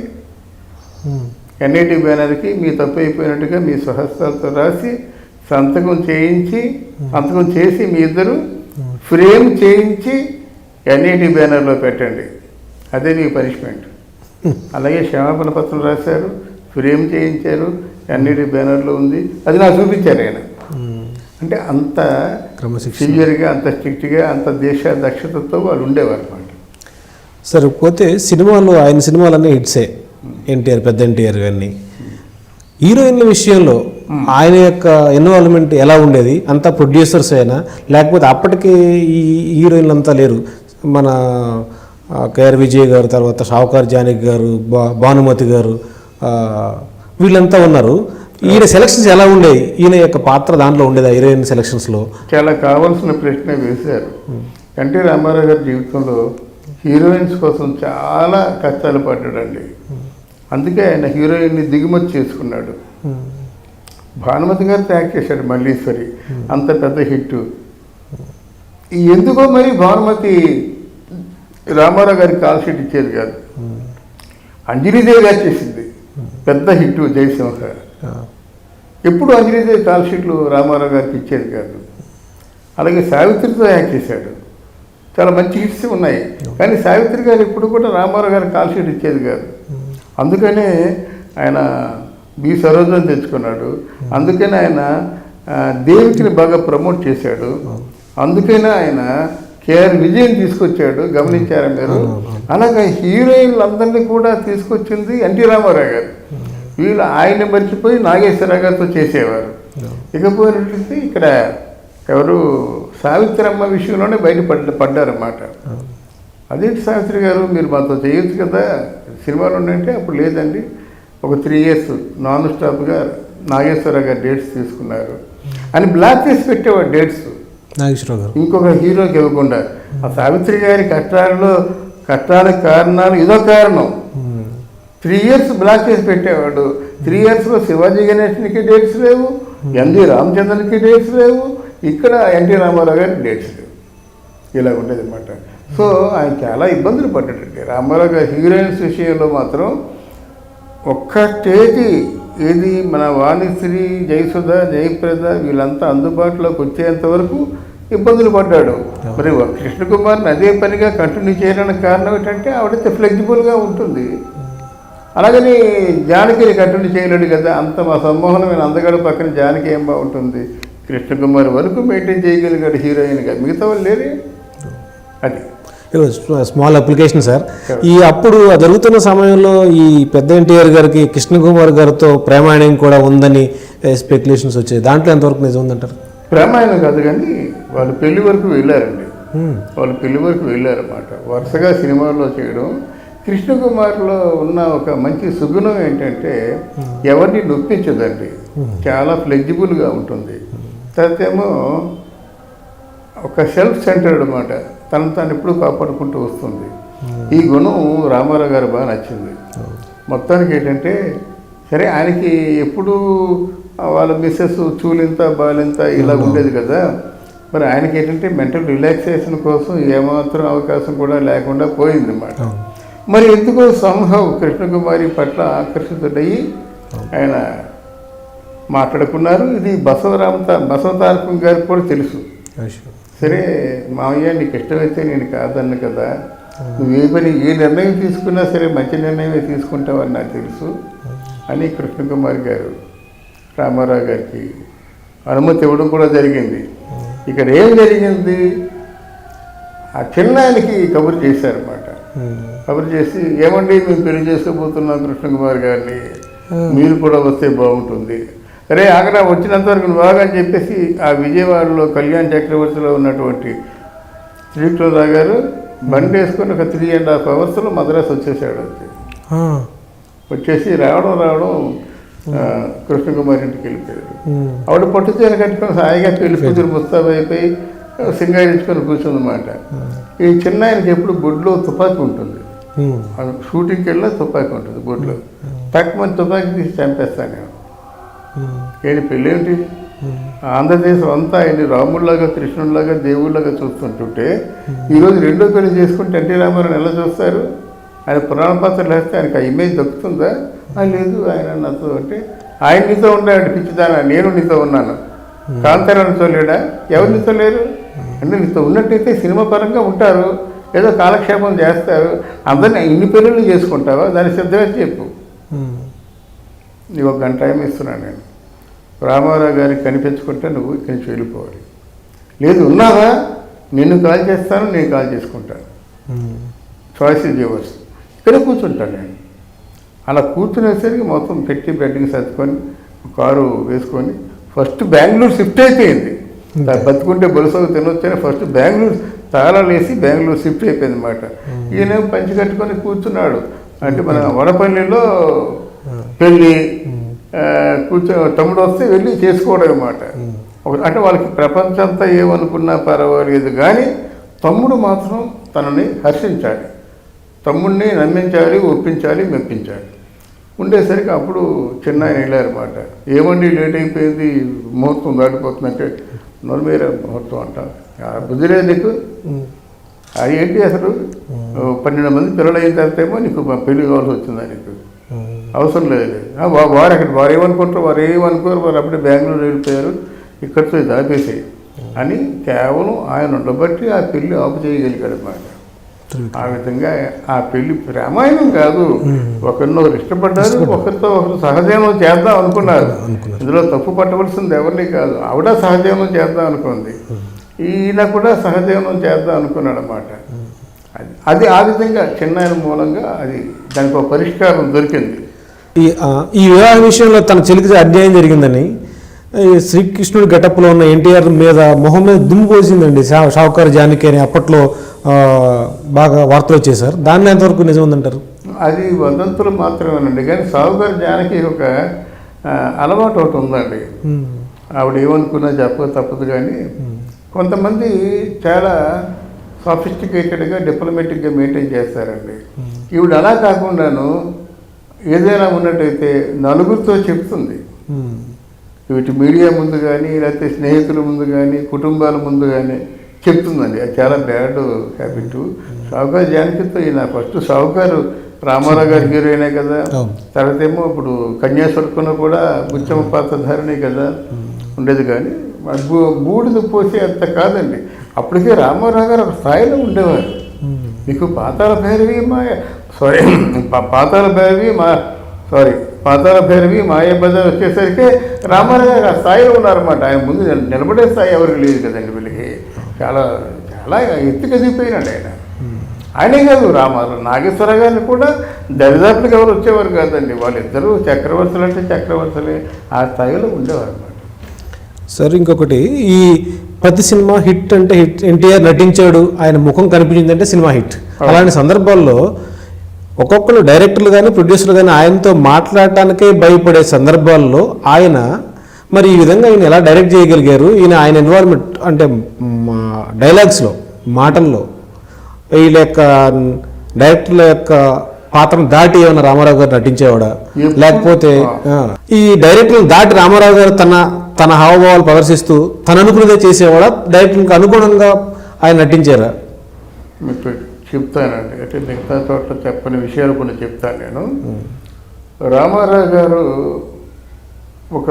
ఎన్ఐటి బ్యానర్కి మీ తప్పు అయిపోయినట్టుగా మీ స్వహస్తాలతో రాసి సంతకం చేసి మీ ఇద్దరు ఫ్రేమ్ చేయించి ఎన్ఐటి బ్యానర్లో పెట్టండి, అదే మీ పనిష్మెంట్. అలాగే క్షమాపణ పత్రం రాశారు, ఫ్రేమ్ చేయించారు, ఎన్ఐటి బ్యానర్లో ఉంది, అది నాకు చూపించారు ఆయన. అంటే అంత సివియర్గా, అంత స్ట్రిక్ట్గా, అంత దేశ దక్షతతో వాళ్ళు ఉండేవారు అన్నమాట. సరే, పోతే ఆయన సినిమాలన్నీ హిట్సే, ఎన్టీఆర్, పెద్ద ఎన్టీఆర్ గారిని. హీరోయిన్ల విషయంలో ఆయన యొక్క ఇన్వాల్వ్మెంట్ ఎలా ఉండేది? అంతా ప్రొడ్యూసర్స్ అయినా, లేకపోతే అప్పటికి ఈ హీరోయిన్లు అంతా లేరు, మన కేఆర్ విజయ్ గారు, తర్వాత షావుకార్ జానకి గారు, భానుమతి గారు, వీళ్ళంతా ఉన్నారు. ఈయన సెలక్షన్స్ ఎలా ఉండేవి? ఈయన యొక్క పాత్ర దాంట్లో ఉండేది హీరోయిన్ సెలక్షన్స్లో? చాలా కావాల్సిన ప్రశ్న వేశారు. ఎన్టీ రామారావు గారి జీవితంలో హీరోయిన్స్ కోసం చాలా కష్టాలు పడ్డాడండి. అందుకే ఆయన హీరోయిన్ని దిగుమతి చేసుకున్నాడు. భానుమతి గారితో యాక్ట్ చేశాడు మల్లీశ్వరి, అంత పెద్ద హిట్. ఎందుకో మరి భానుమతి రామారావు గారికి కాల్ షీట్ ఇచ్చేది కాదు. అంజలిదేవి గారు చేసింది పెద్ద హిట్ జయసింహ. ఎప్పుడు అంజలిదేవి కాల్ షీట్లు రామారావు గారికి ఇచ్చేది కాదు. అలాగే సావిత్రితో యాక్ట్ చేశాడు, చాలా మంచి హిట్స్ ఉన్నాయి, కానీ సావిత్రి గారు ఎప్పుడు కూడా రామారావు గారికి కాల్ షీట్ ఇచ్చేది కాదు. అందుకనే ఆయన బి సరోజని తెచ్చుకున్నాడు. అందుకనే ఆయన దేవికిని బాగా ప్రమోట్ చేశాడు. అందుకనే ఆయన కేఆర్ విజయ్ తీసుకొచ్చాడు. గమనించారా మీరు? అలాగే హీరోయిన్లందరినీ కూడా తీసుకొచ్చింది ఎన్టీ రామారావు గారు. వీళ్ళు ఆయన మర్చిపోయి నాగేశ్వరరావు గారితో చేసేవారు. ఇకపోయినట్లయితే ఇక్కడ ఎవరు సావిత్రమ్మ విషయంలోనే పడ్డారన్నమాట. అదేంటి సావిత్రి గారు మీరు మాతో చేయొచ్చు కదా సినిమాలు ఉండంటే, అప్పుడు లేదండి ఒక 3 years నాన్ స్టాప్గా నాగేశ్వరరావు గారు డేట్స్ తీసుకున్నారు అని బ్లాక్ చేసి పెట్టేవాడు డేట్స్ నాగేశ్వరరావు గారు ఇంకొక హీరోకి ఇవ్వకుండా. ఆ సావిత్రి గారి కష్టాలకు కారణాలు ఇదో కారణం. 3 years బ్లాక్ చేసి పెట్టేవాడు. 3 yearsలో శివాజీ గణేష్కి డేట్స్ లేవు, ఎన్టీ రామచంద్రన్కి డేట్స్ లేవు, ఇక్కడ ఎన్టీ రామారావు గారికి డేట్స్ లేవు. ఇలా ఉండేది అన్నమాట. సో ఆయన చాలా ఇబ్బందులు పడ్డాడండి. రామారావు గారి హీరోయిన్స్ విషయంలో మాత్రం ఒక్క స్టేజ్ ఏది మన వాణిశ్రీ, జయసుధ, జయప్రద వీళ్ళంతా అందుబాటులోకి వచ్చేంత వరకు ఇబ్బందులు పడ్డాడు. మరి కృష్ణకుమార్ని అదే పనిగా కంటిన్యూ చేయడానికి కారణం ఏంటంటే ఆవిడైతే ఫ్లెక్సిబుల్గా ఉంటుంది. అలాగని జానకిని కంటిన్యూ చేయలేడు కదా. అంత మా సమ్మోహనమైన అందగాడు పక్కన జానకి ఏం బాగుంటుంది. కృష్ణకుమార్ వరకు మెయింటైన్ చేయగలిగాడు హీరోయిన్గా, మిగతా వాళ్ళు లేరే. అది స్మాల్ అప్లికేషన్ సార్. ఈ అప్పుడు జరుగుతున్న సమయంలో ఈ పెద్ద ఎన్టీఆర్ గారికి కృష్ణకుమార్ గారితో ప్రేమాయణం కూడా ఉందని స్పెక్యులేషన్స్ వచ్చాయి. దాంట్లో ఎంతవరకు నిజం ఉందంటారు? ప్రేమాయణం కాదు కానీ వాళ్ళు పెళ్లి వరకు వెళ్ళారండి. వాళ్ళు పెళ్లి వరకు వెళ్ళారన్నమాట. వరుసగా సినిమాల్లో చేయడం. కృష్ణకుమార్లో ఉన్న ఒక మంచి సుగుణం ఏంటంటే ఎవరిని నొప్పించదండి, చాలా ఫ్లెక్సిబుల్గా ఉంటుంది. తర్వాత ఏమో ఒక సెల్ఫ్ సెంటర్డ్ అన్నమాట, తను తాను ఎప్పుడూ కాపాడుకుంటూ వస్తుంది. ఈ గుణం రామారావు గారు బాగా నచ్చింది. మొత్తానికి ఏంటంటే సరే ఆయనకి ఎప్పుడు వాళ్ళ మిస్సెస్ చూలింత బాలింత ఇలా ఉండేది కదా. మరి ఆయనకి ఏంటంటే మెంటల్ రిలాక్సేషన్ కోసం ఏమాత్రం అవకాశం కూడా లేకుండా పోయింది అన్నమాట. మరి ఎందుకో సంహవ్ కృష్ణకుమారి పట్ల ఆకర్షితుడయ్యి ఆయన మాట్లాడుకున్నారు. ఇది బసవతారకం గారికి కూడా తెలుసు. సరే మామయ్య నీకు ఇష్టమైతే నేను కాదన్ను కదా, నువ్వు ఏ నిర్ణయం తీసుకున్నా సరే మంచి నిర్ణయమే తీసుకుంటావని నాకు తెలుసు అని కృష్ణకుమారి గారు రామారావు గారికి అనుమతి ఇవ్వడం కూడా జరిగింది. ఇక్కడ ఏం జరిగింది, ఆ చిన్నాయనకి కబురు చేశారన్నమాట. కబురు చేసి ఏమండి మేము పెళ్లి చేసుకోబోతున్నాం కృష్ణకుమార్ గారిని, మీరు కూడా వస్తే బాగుంటుంది. అరే అక్కడ వచ్చినంత వరకు బాగా అని చెప్పేసి ఆ విజయవాడలో కళ్యాణ్ చక్రవర్తిలో ఉన్నటువంటి శ్రీకృష్ణరావు గారు బండి వేసుకొని ఒక 3.5 hours మద్రాసు వచ్చేసాడు. వచ్చేసి రావడం కృష్ణకుమారి ఇంటికి వెళ్ళిపోయాడు. ఆవిడ పట్టుచీర కట్టుకొని హాయిగా పెళ్లి కూతురు ముస్తాబు అయిపోయి సింగారించుకొని కూర్చుందన్నమాట. ఈ చిన్న ఆయనకి ఎప్పుడు బొడ్లో తుపాకీ ఉంటుంది, షూటింగ్కి వెళ్ళినా తుపాకీ ఉంటుంది బొడ్లో. తక్కువ తుపాకీ తీసి చంపేస్తాను నేను. ఏంటి పెళ్ళేంటి, ఆంధ్రదేశం అంతా ఆయన్ని రాముడిలాగా కృష్ణుడిలాగా దేవుడిలాగా చూస్తుంటుంటే ఈరోజు రెండో పెళ్లి చేసుకుంటే ఎన్టీ రామారావు ఎలా చూస్తారు? ఆయన పురాణ పాత్రలు వేస్తే ఆయనకి ఆ ఇమేజ్ దక్కుతుందా? లేదు ఆయన నాతో అంటే ఆయన నీతో ఉన్నాడు పిచ్చిదానా, నేను నీతో ఉన్నాను. కాంతారావునితో లేడా? ఎవరు నీతో లేరు అంటే నీతో ఉన్నట్టయితే సినిమా పరంగా ఉంటారు, ఏదో కాలక్షేపం చేస్తారు. అందరినీ ఇన్ని పెళ్ళిళ్ళు చేసుకుంటావా? దాన్ని సిద్ధమే చెప్పు. నీకు 1 గంట టైం ఇస్తున్నాను నేను. రామారావు గారికి కనిపించుకుంటే నువ్వు ఇక్కడి నుంచి వెళ్ళిపోవాలి. లేదు ఉన్నావా, నిన్ను కాల్ చేస్తాను, నేను కాల్ చేసుకుంటాను. Choice is yours. ఇక్కడే కూర్చుంటాను నేను. అలా కూర్చునేసరికి మొత్తం పెట్టి బెడ్కి సర్దుకొని కారు వేసుకొని ఫస్ట్ బెంగళూరు షిఫ్ట్ అయిపోయింది. బతుకుంటే బొలుసకు తినొచ్చని ఫస్ట్ బెంగళూరు తాళాలు వేసి బెంగళూరు షిఫ్ట్ అయిపోయింది అన్నమాట. ఈయన పంచి కట్టుకొని కూర్చున్నాడు. అంటే మన వడపల్లిలో పెళ్ళి తమ్ముడు వస్తే వెళ్ళి చేసుకోవడం అన్నమాట. అంటే వాళ్ళకి ప్రపంచం అంతా ఏమనుకున్నా పర్వాలేదు కానీ తమ్ముడు మాత్రం తనని హర్షించాలి, తమ్ముడిని నమ్మించాలి, ఒప్పించాలి, మెప్పించాలి. ఉండేసరికి అప్పుడు చిన్న ఆయన వెళ్ళారన్నమాట. ఏమండి లేట్ అయిపోయింది, ముహూర్తం దాటిపోతుందంటే నొరమేర ముహూర్తం అంట. బుద్ధిలేదు నీకు, అది ఏంటి అసలు 12 మంది పిల్లలు అయిన తర్వాత ఏమో నీకు పెళ్లి కావాల్సి వచ్చిందా? నీకు అవసరం లేదు. వారు అక్కడ వారు ఏమనుకుంటారు, వారు ఏమనుకోరు, వారు అప్పుడే బెంగళూరు వెళ్ళిపోయారు, ఇక్కడితో దాపేసాయి అని కేవలం ఆయన ఉండబట్టి ఆ పెళ్లి ఆపు చేయగలిగాడు అన్నమాట. ఆ విధంగా ఆ పెళ్లి రామాయణం కాదు, ఒకరినొకరు ఇష్టపడ్డారు, ఒకరితో ఒకరు సహజీవనం చేద్దాం అనుకున్నారు. ఇందులో తప్పు పట్టవలసింది ఎవరిని కాదు. ఆవిడ సహజీవనం చేద్దాం అనుకుంది, ఈయన కూడా సహజీవనం చేద్దాం అనుకున్నాడు అన్నమాట. అది ఆ విధంగా చిన్నాయన మూలంగా అది దానికి ఒక పరిష్కారం దొరికింది. ఈ వివాహ విషయంలో తన చెల్లికి అన్యాయం జరిగిందని ఈ శ్రీకృష్ణుడి గెటప్లో ఉన్న ఎన్టీఆర్ మీద మొహం మీద దుమ్ము పోసిందండి షావుకారు జానకి అని అప్పట్లో బాగా వార్తలు వచ్చేసారు. దానిలో ఎంతవరకు నిజం ఉందంటారు? అది వదంతులు మాత్రమేనండి. కానీ షావుకారు జానకి ఒక అలవాటు ఒకటి ఉందండి. ఆవిడ ఏమనుకున్నా చెప్పక తప్పదు. కానీ కొంతమంది చాలా సాఫిస్టికేటెడ్గా డిప్లొమాటిక్గా మెయింటైన్ చేస్తారండి. ఈవిడ అలా కాకుండాను ఏదైనా ఉన్నట్టయితే నలుగురితో చెప్తుంది. వీటి మీడియా ముందు కానీ, లేకపోతే స్నేహితుల ముందు కానీ, కుటుంబాల ముందు కానీ చెప్తుందండి. అది చాలా బ్యాడ్ హ్యాబిట్. షావుకారు జానకితో ఈయన ఫస్ట్ షావుకారు రామారావు గారి హీరోయినే కదా. తర్వాత ఏమో ఇప్పుడు కన్యాశుల్కంలో కూడా బుచ్చమ్మ పాత్రధారిణే కదా ఉండేది. కానీ బూడిద పోసే అంత కాదండి. అప్పటికే రామారావు గారు ఒక స్థాయిలో ఉండేవారు. మీకు పాతాళ భైరవి మాయాబజార్ వచ్చేసరికి రామారావు గారు ఆ స్థాయిలో ఉన్నారన్నమాట. ఆయన ముందు నిలబడే స్థాయి ఎవరికి లేదు కదండి. వీళ్ళకి చాలా చాలా ఎత్తుకెదిగిపోయినాడు ఆయన. ఆయనే కాదు, నాగేశ్వర గారిని కూడా దరిదాపులకు ఎవరు వచ్చేవారు కాదండి. వాళ్ళిద్దరూ చక్రవర్తులు అంటే చక్రవర్తులే ఆ స్థాయిలో ఉండేవారు అన్నమాట. సార్ ఇంకొకటి, ఈ ప్రతి సినిమా హిట్ అంటే హిట్. ఎన్టీఆర్ నటించాడు, ఆయన ముఖం కనిపించిందంటే సినిమా హిట్. అలాంటి సందర్భాల్లో ఒక్కొక్కరు డైరెక్టర్లు కానీ ప్రొడ్యూసర్లు కానీ ఆయనతో మాట్లాడటానికే భయపడే సందర్భాల్లో ఆయన మరి ఈ విధంగా ఈయన ఎలా డైరెక్ట్ చేయగలిగారు? ఆయన ఎన్వైర్న్మెంట్ అంటే డైలాగ్స్లో, మాటల్లో వీళ్ళ యొక్క డైరెక్టర్ల యొక్క పాత్రను దాటి ఏమైనా రామారావు గారు నటించేవాడా? లేకపోతే ఈ డైరెక్టర్లు దాటి రామారావు గారు తన హావభావాలు ప్రదర్శిస్తూ తన అనుకున్నదే చేసేవాడా? డైరెక్టర్కి అనుగుణంగా ఆయన నటించారా? మీకు చెప్తానండి. అంటే మిగతా చోట్ల చెప్పని విషయాలు కొన్ని చెప్తాను నేను. రామారావు గారు ఒక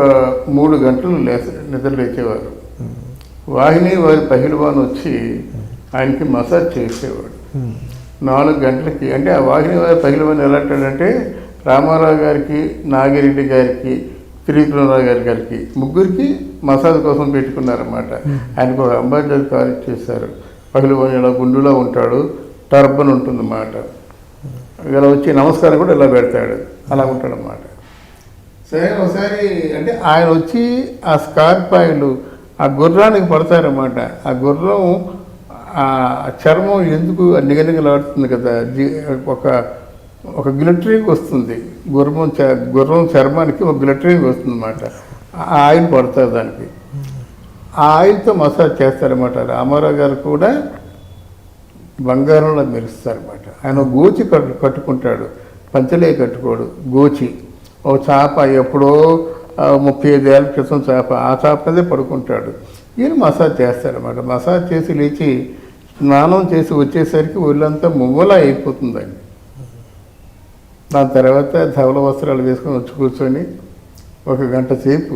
3 గంటలు నిద్ర లేచేవారు. వాహిని వారి పహిల్వాన్ వచ్చి ఆయనకి మసాజ్ చేసేవాడు 4 గంటలకి. అంటే ఆ వాహిని వారి పహిల్వాన్ ఎలా అంటాడంటే రామారావు గారికి, నాగిరెడ్డి గారికి, త్రివిక్రమరావు గారికి ముగ్గురికి మసాజ్ కోసం పెట్టుకున్నారన్నమాట. ఆయనకు ఒక అంబాసిడర్ కార్ ఇచ్చేశారు. పహిల్వాన్ ఇలా గుండులా ఉంటాడు, టర్బన్ ఉంటుందన్నమాట. ఇలా వచ్చి నమస్కారం కూడా ఇలా పెడతాడు, అలా ఉంటాడన్నమాట. సరే ఒకసారి అంటే ఆయన వచ్చి ఆ స్కార్ప్ ఆయిల్ ఆ గుర్రానికి పడతారన్నమాట. ఆ గుర్రం ఆ చర్మం ఎందుకు నిగనిగలాడుతుంది కదా, ఒక గ్లిటరింగ్ వస్తుంది. గుర్రం చర్మానికి ఒక గ్లిటరింగ్ వస్తుంది అన్నమాట. ఆ ఆయిల్ పడతారు దానికి. ఆ ఆయిల్తో మసాజ్ చేస్తారన్నమాట. రామారావు గారు కూడా బంగారంలో మెరుస్తారన్నమాట. ఆయన గోచి కట్టుకుంటాడు, పంచలే కట్టుకోడు, గోచి. ఓ చాప ఎప్పుడో 35 ఏళ్ళ క్రితం చాప, ఆ చాప మీదే పడుకుంటాడు. ఈయన మసాజ్ చేస్తారన్నమాట. మసాజ్ చేసి లేచి స్నానం చేసి వచ్చేసరికి ఒళ్ళంతా మువ్వలా అయిపోతుందండి. దాని తర్వాత ధవల వస్త్రాలు వేసుకొని వచ్చి కూర్చొని 1 గంట సేపు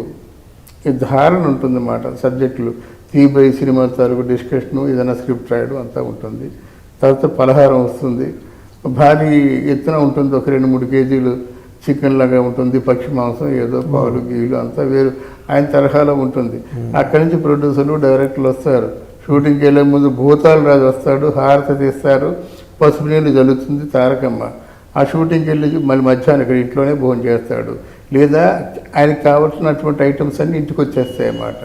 ఈ ధారణ ఉంటుందన్నమాట. సబ్జెక్టులు తీబై సినిమా తాలూకు డిస్కషను, ఏదైనా స్క్రిప్ట్ రాయడం అంతా ఉంటుంది. తర్వాత పలహారం వస్తుంది, భారీ ఎత్తున ఉంటుంది. ఒక 2-3 కేజీలు చికెన్ లాగా ఉంటుంది, పక్షి మాంసం, ఏదో పాలు గీలు అంతా వేరు ఆయన తరహాలో ఉంటుంది. అక్కడి నుంచి ప్రొడ్యూసర్లు, డైరెక్టర్లు వస్తారు. షూటింగ్కి వెళ్ళే ముందు భూతాలు రాజు వస్తాడు, హారతి తీస్తారు, పసుపు నీళ్ళు జల్లుతుంది తారకమ్మ. ఆ షూటింగ్కి వెళ్ళి మళ్ళీ మధ్యాహ్నం ఇక్కడ ఇంట్లోనే భోజనం చేస్తాడు. లేదా ఆయనకు కావాల్సినటువంటి ఐటమ్స్ అన్నీ ఇంటికి వచ్చేస్తాయి అన్నమాట.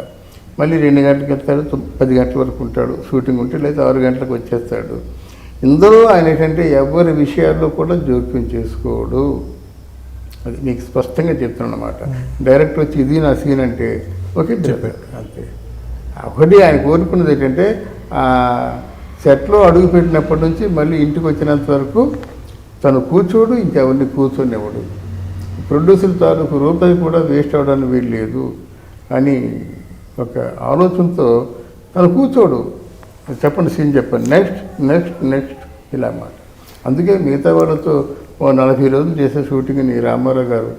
మళ్ళీ 2 గంటలకు వెళ్తాడు, 10 గంటల వరకు ఉంటాడు షూటింగ్ ఉంటే, లేదా 6 గంటలకు వచ్చేస్తాడు. ఇందులో ఆయన ఏంటంటే ఎవరి విషయాల్లో కూడా జోక్యం చేసుకోడు. అది మీకు స్పష్టంగా చెప్తున్నాను అన్నమాట. డైరెక్ట్ వచ్చి ఇది నా సీన్ అంటే ఓకే చెప్పారు అంతే. ఒకటి ఆయన కోరుకున్నది ఏంటంటే సెట్లో అడుగు పెట్టినప్పటి నుంచి మళ్ళీ ఇంటికి వచ్చినంత వరకు తను కూర్చోడు, ఇంకెవరిని కూర్చొనివ్వడు. ప్రొడ్యూసర్ తాలూకు రూపాయి కూడా వేస్ట్ అవ్వడానికి వీలు లేదు అని ఒక ఆలోచనతో తను కూర్చోడు. చెప్పండి సీన్ చెప్పండి, నెక్స్ట్ నెక్స్ట్ నెక్స్ట్ ఇలా అన్నమాట. అందుకే మిగతా వాళ్ళతో 40 రోజులు చేసే షూటింగ్ని రామారావు గారు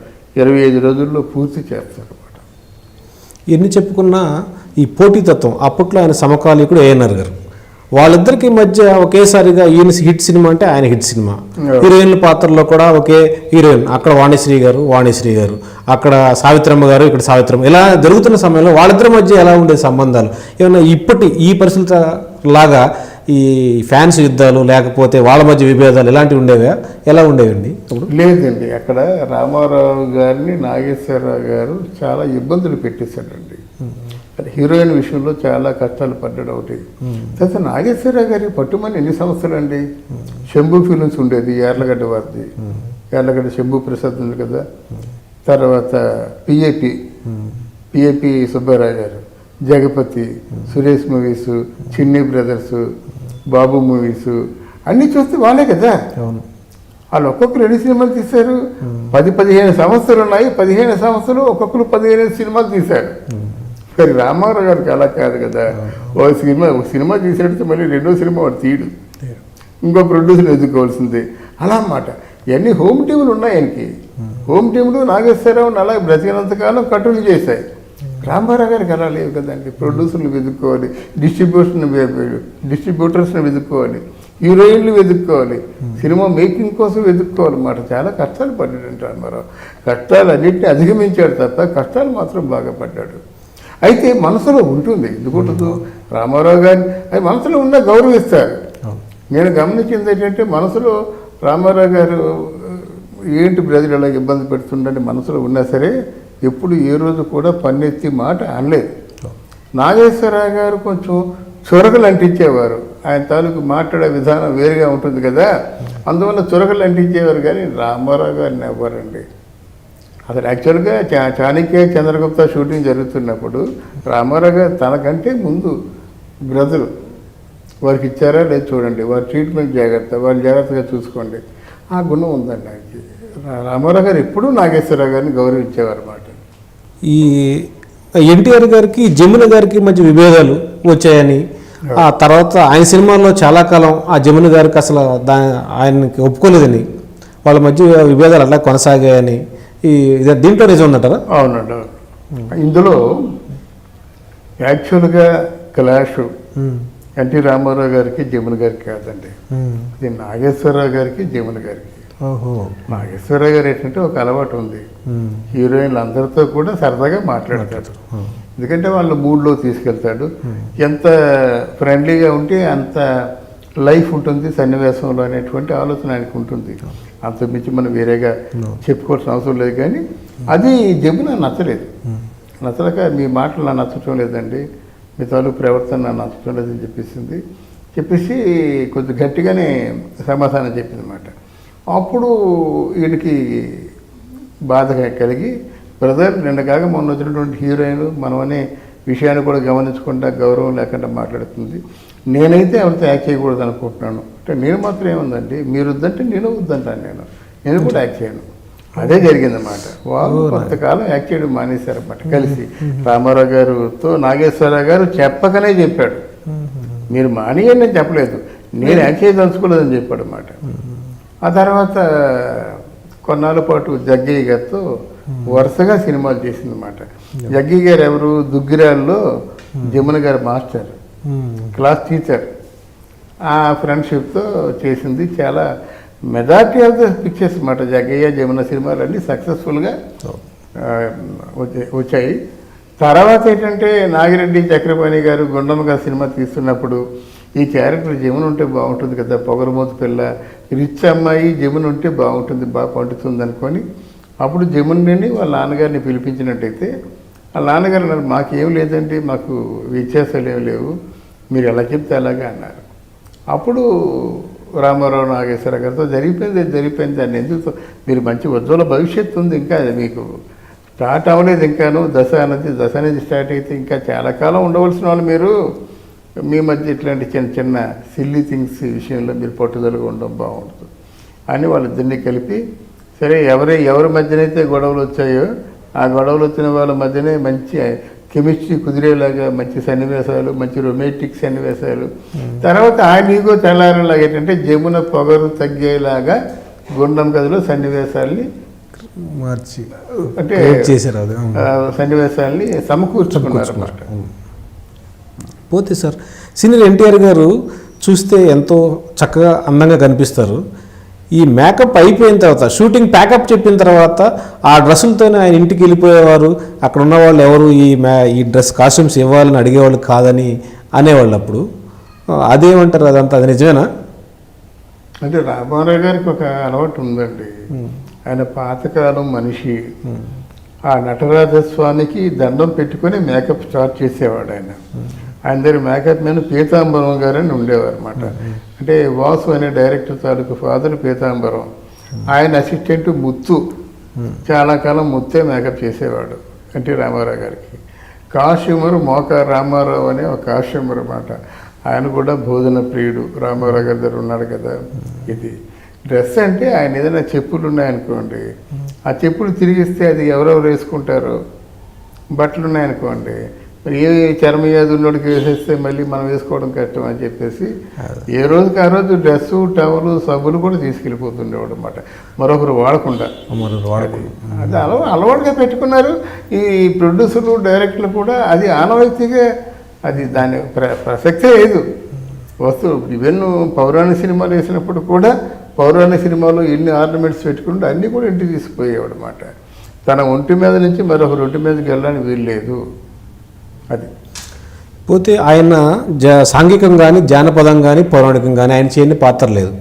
25 రోజుల్లో పూర్తి చేస్తారు అన్నమాట. ఎన్ని చెప్పుకున్నా ఈ పోటీతత్వం, అప్పట్లో ఆయన సమకాలీకుడు ఏఎన్ఆర్ గారు, వాళ్ళిద్దరికి మధ్య ఒకేసారిగా ఈయన హిట్ సినిమా అంటే ఆయన హిట్ సినిమా, హీరోయిన్ల పాత్రలో కూడా ఒకే హీరోయిన్, అక్కడ వాణిశ్రీ గారు, అక్కడ సావిత్రమ్మ గారు, ఇక్కడ సావిత్రమ్మ, ఇలా జరుగుతున్న సమయంలో వాళ్ళిద్దరి మధ్య ఎలా ఉండే సంబంధాలు ఏమన్నా ఈ పరిస్థితి లాగా ఈ ఫ్యాన్స్ యుద్ధాలు లేకపోతే వాళ్ళ మధ్య విభేదాలు ఇలాంటివి ఉండేవా, ఎలా ఉండేవండి అప్పుడు? లేదండి, అక్కడ రామారావు గారిని నాగేశ్వరరావు గారు చాలా ఇబ్బందులు పెట్టేశాడండి. అది హీరోయిన్ విషయంలో చాలా కష్టాలు పడ్డాడు ఒకటి. తర్వాత నాగేశ్వరరావు గారి పట్టుమని ఎన్ని సంవత్సరాలు అండి, శంభు ఫిలిమ్స్ ఉండేది యార్లగడ్డ వారిది, యార్లగడ్డ శంభు ప్రసాద్ ఉంది కదా, తర్వాత పిఏపి సుబ్బారావు గారు, జగపతి, సురేష్ మూవీస్, చిన్ని బ్రదర్స్, బాబు మూవీస్ అన్నీ చూస్తే వాళ్ళే కదా. వాళ్ళు ఒక్కొక్కరు ఎన్ని సినిమాలు తీశారు, 10-15 సంవత్సరాలు ఉన్నాయి, 15 సంవత్సరాలు ఒక్కొక్కరు 15 సినిమాలు తీశారు. మరి రామారావు గారికి అలా కాదు కదా, ఒక సినిమా తీసేటప్పుడు మళ్ళీ రెండో సినిమా వాడు తీయడు, ఇంకో ప్రొడ్యూసర్ ఎదుర్కోవాల్సిందే అలా అన్నమాట. ఇవన్నీ హోమ్ టీములు ఉన్నాయి ఆయనకి. హోమ్ టీములు నాగేశ్వరరావుని అలా బ్రతికినంతకాలం కంట్రోల్ చేశాయి. రామారావు గారికి అలా లేవు కదండి, ప్రొడ్యూసర్లు వెతుక్కోవాలి, డిస్ట్రిబ్యూటర్స్ని వెతుక్కోవాలి, హీరోయిన్లు వెతుక్కోవాలి, సినిమా మేకింగ్ కోసం వెతుక్కోవాలన్నమాట. చాలా కష్టాలు పడ్డాడు రామారావు. కష్టాలు అన్నింటినీ అధిగమించాడు తప్ప కష్టాలు మాత్రం బాగా పడ్డాడు. అయితే మనసులో ఉంటుంది, ఎందుకుంటుందో రామారావు గారిని అది మనసులో ఉన్న గౌరవిస్తారు. నేను గమనించింది ఏంటంటే మనసులో రామారావు గారు ఏంటి బ్రదర్ ఇలా ఇబ్బంది పెడుతుండని మనసులో ఉన్నా సరే ఎప్పుడు ఏ రోజు కూడా పన్నెత్తి మాట అనలేదు. నాగేశ్వరరావు గారు కొంచెం చురకలు అంటించేవారు, ఆయన తాలూకు మాట్లాడే విధానం వేరుగా ఉంటుంది కదా, అందువల్ల చురకలు అంటించేవారు. కానీ రామారావు గారిని ఎవ్వరండి. అసలు యాక్చువల్గా చాణక్య చంద్రగుప్త షూటింగ్ జరుగుతున్నప్పుడు రామారావు గారు తనకంటే ముందు బ్రదరు వారికి ఇచ్చారా లేదు చూడండి, వారి ట్రీట్మెంట్ జాగ్రత్త, వాళ్ళు జాగ్రత్తగా చూసుకోండి, ఆ గుణం ఉందండి ఆయనకి. రామారావు గారు ఎప్పుడూ నాగేశ్వరరావు గారిని గౌరవించేవారు అన్నమాట. ఈ ఎన్టీఆర్ గారికి జమున గారికి మధ్య విభేదాలు వచ్చాయని, ఆ తర్వాత ఆయన సినిమాల్లో చాలా కాలం ఆ జమున గారికి అసలు ఆయనకి ఒప్పుకోలేదని, వాళ్ళ మధ్య విభేదాలు అట్లా కొనసాగాయని దీంట్లో నిజం ఉందంటారా? అవునండి. ఇందులో యాక్చువల్గా క్లాష్ ఎన్టీ రామారావు గారికి జమున గారికి కాదండి, ఇది నాగేశ్వరరావు గారికి జమున గారికి. నాగేశ్వరరావు గారు ఏంటంటే ఒక అలవాటు ఉంది, హీరోయిన్లు అందరితో కూడా సరదాగా మాట్లాడతాడు, ఎందుకంటే వాళ్ళ మూడ్లో తీసుకెళ్తాడు. ఎంత ఫ్రెండ్లీగా ఉంటే అంత లైఫ్ ఉంటుంది సన్నివేశంలో అనేటువంటి ఆలోచన ఆయనకు ఉంటుంది. అంతకుమించి మనం వేరేగా చెప్పుకోవాల్సిన అవసరం లేదు. కానీ అది జమున నచ్చలేదు, నచ్చలేక మీ మాటలు నాకు నచ్చటం లేదండి, మీ తాలూకు ప్రవర్తన నాకు నచ్చటం లేదని చెప్పేసి కొంచెం గట్టిగానే సమాధానం చెప్పింది అన్నమాట. అప్పుడు వీడికి బాధ కలిగి బ్రదర్ నిన్న కాక మొన్న వచ్చినటువంటి హీరోయిన్ మనం అనే విషయాన్ని కూడా గమనించకుండా గౌరవం లేకుండా మాట్లాడుతుంది, నేనైతే ఎవరితో యాక్ట్ చేయకూడదు అనుకుంటున్నాను అంటే నేను మాత్రం ఏముందండి, మీరు వద్దంటే నేను వద్దంటాను, నేను కూడా యాక్ట్ చేయను. అదే జరిగిందన్నమాట. వాళ్ళు కొంతకాలం యాక్ట్ చేయడం మానేశారన్నమాట కలిసి. రామారావు గారితో నాగేశ్వరరావు గారు చెప్పకనే చెప్పాడు, మీరు మానేయని నేను చెప్పలేదు, నేను యాక్ట్ చేయదలుచుకోలేదని చెప్పాడు అన్నమాట. ఆ తర్వాత కొన్నాళ్ళ పాటు జగ్గయ్య గారితో వరుసగా సినిమాలు చేసిందన్నమాట. జగ్గయ్య గారు ఎవరు, దుగ్గిరాల్లో జమున గారు మాస్టర్, క్లాస్ టీచర్. ఆ ఫ్రెండ్షిప్తో చేసింది. చాలా మెజారిటీ ఆఫ్ ద పిక్చర్స్ అన్నమాట జగ్గయ్య జమున సినిమాలన్నీ సక్సెస్ఫుల్గా వచ్చాయి. తర్వాత ఏంటంటే నాగిరెడ్డి చక్రపాణి గారు గుండమ్మ గారు సినిమా తీస్తున్నప్పుడు ఈ క్యారెక్టర్ జమున ఉంటే బాగుంటుంది కదా, పొగరమూత పిల్ల, రిచ్ అమ్మాయి జమున ఉంటే బాగుంటుంది, బాగా పండుతుంది అనుకొని అప్పుడు జమునని వాళ్ళ నాన్నగారిని పిలిపించినట్టయితే వాళ్ళ నాన్నగారు అన్నారు, మాకేం లేదండి, మాకు వ్యత్యాసాలు ఏమి లేవు, మీరు ఎలా చెప్తే అలాగే అన్నారు. అప్పుడు రామారావు నాగేశ్వరరావు గారితో జరిగిపోయింది దాన్ని ఎందుకు, మీరు మంచి ఉజ్వల భవిష్యత్తు ఉంది, ఇంకా మీకు స్టార్ట్ అవ్వలేదు, ఇంకాను దశ అనేది స్టార్ట్ అయితే ఇంకా చాలా కాలం ఉండవలసిన వాళ్ళు, మీరు మీ మధ్య ఇట్లాంటి చిన్న చిన్న సిల్లీ థింగ్స్ విషయంలో మీరు పట్టుదలగా ఉండడం బాగుంటుంది అని వాళ్ళిద్దరినీ కలిపి, సరే ఎవరి మధ్యనైతే గొడవలు వచ్చాయో ఆ గొడవలు వచ్చిన వాళ్ళ మధ్యనే మంచి కెమిస్ట్రీ కుదిరేలాగా మంచి సన్నివేశాలు, మంచి రొమాంటిక్ సన్నివేశాలు, తర్వాత ఆ నీగో తెల్లారేలాగా ఏంటంటే జమున పొగరు తగ్గేలాగా గుండం గదిలో సన్నివేశాలని మార్చి అంటే సన్నివేశాలని సమకూర్చుకున్నారు అన్నమాట. పోతే సార్ సీనియర్ ఎన్టీఆర్ గారు చూస్తే ఎంతో చక్కగా అందంగా కనిపిస్తారు. ఈ మేకప్ అయిపోయిన తర్వాత షూటింగ్ ప్యాకప్ చెప్పిన తర్వాత ఆ డ్రెస్సులతోనే ఆయన ఇంటికి వెళ్ళిపోయేవారు. అక్కడ ఉన్న వాళ్ళు ఎవరు ఈ డ్రెస్ కాస్ట్యూమ్స్ ఇవ్వాలని అడిగేవాళ్ళు కాదని అనేవాళ్ళు. అప్పుడు అదేమంటారు, అదంతా అది నిజమేనా? అంటే రామారావు గారికి ఒక అలవాటు ఉందండి. ఆయన పాతకాలం మనిషి. ఆ నటరాజస్వామికి దండం పెట్టుకొని మేకప్ స్టార్ట్ చేసేవాడు ఆయన. ఆయన దగ్గర మేకప్ మ్యాన్ పీతాంబరం గారు అని ఉండేవారు అనమాట. అంటే వాసు అనే డైరెక్టర్ తాలూకు ఫాదర్ పీతాంబరం, ఆయన అసిస్టెంట్ ముత్తు. చాలా కాలం ముత్తే మేకప్ చేసేవాడు ఎన్టీ రామారావు గారికి. కాశ్యమరు మోక రామారావు అనే ఒక కాశ్యమరు అన్నమాట. ఆయన కూడా భోజన ప్రియుడు, రామారావు గారి దగ్గర ఉన్నాడు కదా. ఇది డ్రెస్ అంటే ఆయన ఏదైనా చెప్పులు ఉన్నాయనుకోండి, ఆ చెప్పులు తిరిగిస్తే అది ఎవరెవరు వేసుకుంటారు. బట్టలు ఉన్నాయనుకోండి, మరి ఏ చర్మవ్యాధి ఉన్నోడికి వేసేస్తే మళ్ళీ మనం వేసుకోవడం కష్టం అని చెప్పేసి ఏ రోజుకి ఆ రోజు డ్రెస్సు, టవలు, సబ్బులు కూడా తీసుకెళ్ళిపోతుండేవాడు అనమాట, మరొకరు వాడకుండా. అది అలవాటుగా పెట్టుకున్నారు ఈ ప్రొడ్యూసర్లు, డైరెక్టర్లు కూడా. అది ఆనవాయితీగా, అది దాని ప్రసక్తే లేదు. వస్తువు ఈవెన్ పౌరాణిక సినిమాలు వేసినప్పుడు కూడా పౌరాణిక సినిమాలో ఎన్ని ఆర్నమెంట్స్ పెట్టుకుంటే అన్నీ కూడా ఇంటికి తీసుకుపోయేవాడు అనమాట. తన ఒంటి మీద నుంచి మరొకరి ఒంటి మీదకి వెళ్ళడానికి వీల్లేదు. అది పోతే ఆయన సాంఘికం కానీ, జానపదం కానీ, పౌరాణికం కానీ ఆయన చేయని పాత్ర లేదు.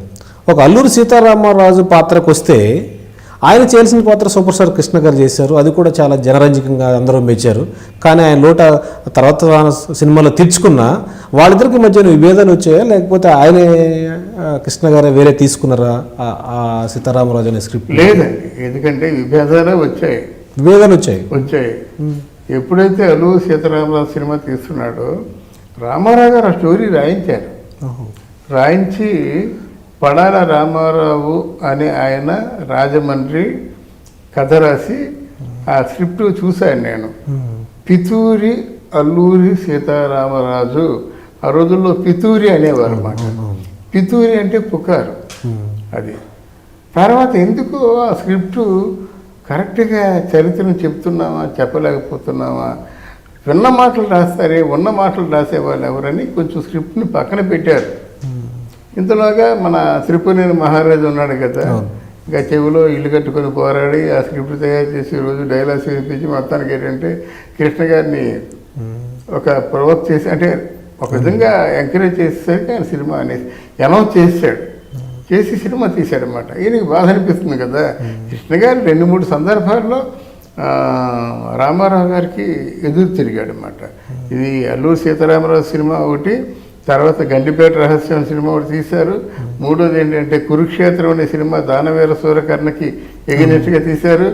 ఒక అల్లూరి సీతారామరాజు పాత్రకు వస్తే ఆయన చేయాల్సిన పాత్ర సూపర్ స్టార్ కృష్ణ గారు చేశారు. అది కూడా చాలా జనరంజకంగా అందరూ మెచ్చారు. కానీ ఆయన లోట తర్వాత సినిమాలో తీర్చుకున్న వాళ్ళిద్దరికి మధ్యన విభేదాలు వచ్చాయా, లేకపోతే ఆయనే కృష్ణ గారే వేరే తీసుకున్నారా ఆ సీతారామరాజు అనే స్క్రిప్ట్? లేదండి, ఎందుకంటే విభేదాలు వచ్చాయి. వచ్చాయి. ఎప్పుడైతే అల్లూరి సీతారామరాజు సినిమా తీస్తున్నాడో రామారావు గారు ఆ స్టోరీ రాయించారు. రాయించి పడాల రామారావు అనే ఆయన రాజమండ్రి కథ రాసి ఆ స్క్రిప్ట్ చూశాను నేను. పితూరి అల్లూరి సీతారామరాజు, ఆ రోజుల్లో పితూరి అనేవారు అన్నమాట. పితూరి అంటే పుకారు. అది తర్వాత ఎందుకు ఆ స్క్రిప్టు కరెక్ట్గా చరిత్రను చెప్తున్నామా చెప్పలేకపోతున్నామా, విన్న మాటలు రాస్తారే, ఉన్న మాటలు రాసేవాళ్ళు ఎవరని కొంచెం స్క్రిప్ట్ని పక్కన పెట్టారు. ఇంతలోగా మన త్రిపురనేని మహారాజు ఉన్నాడు కదా, ఇంకా చెవిలో ఇల్లు కట్టుకొని పోరాడి ఆ స్క్రిప్ట్ తయారు చేసి రోజు డైలాగ్స్ వినిపించి మొత్తానికి ఏంటంటే కృష్ణ గారిని ఒక ప్రొవోక్ చేసి, అంటే ఒక విధంగా ఎంకరేజ్ చేసేసరికి ఆయన సినిమా అనేసి అనౌన్స్ చేసి సినిమా తీశాడనమాట. ఈయనకి బాధ అనిపిస్తుంది కదా. కృష్ణ గారు 2-3 సందర్భాల్లో రామారావు గారికి ఎదురు తిరిగాడనమాట. ఇది అల్లూరి సీతారామరాజు సినిమా ఒకటి, తర్వాత గండిపేట రహస్యం సినిమా ఒకటి తీశారు. మూడోది ఏంటంటే కురుక్షేత్రం అనే సినిమా దానవేల సూరకర్ణకి ఎగినట్టుగా తీశారు.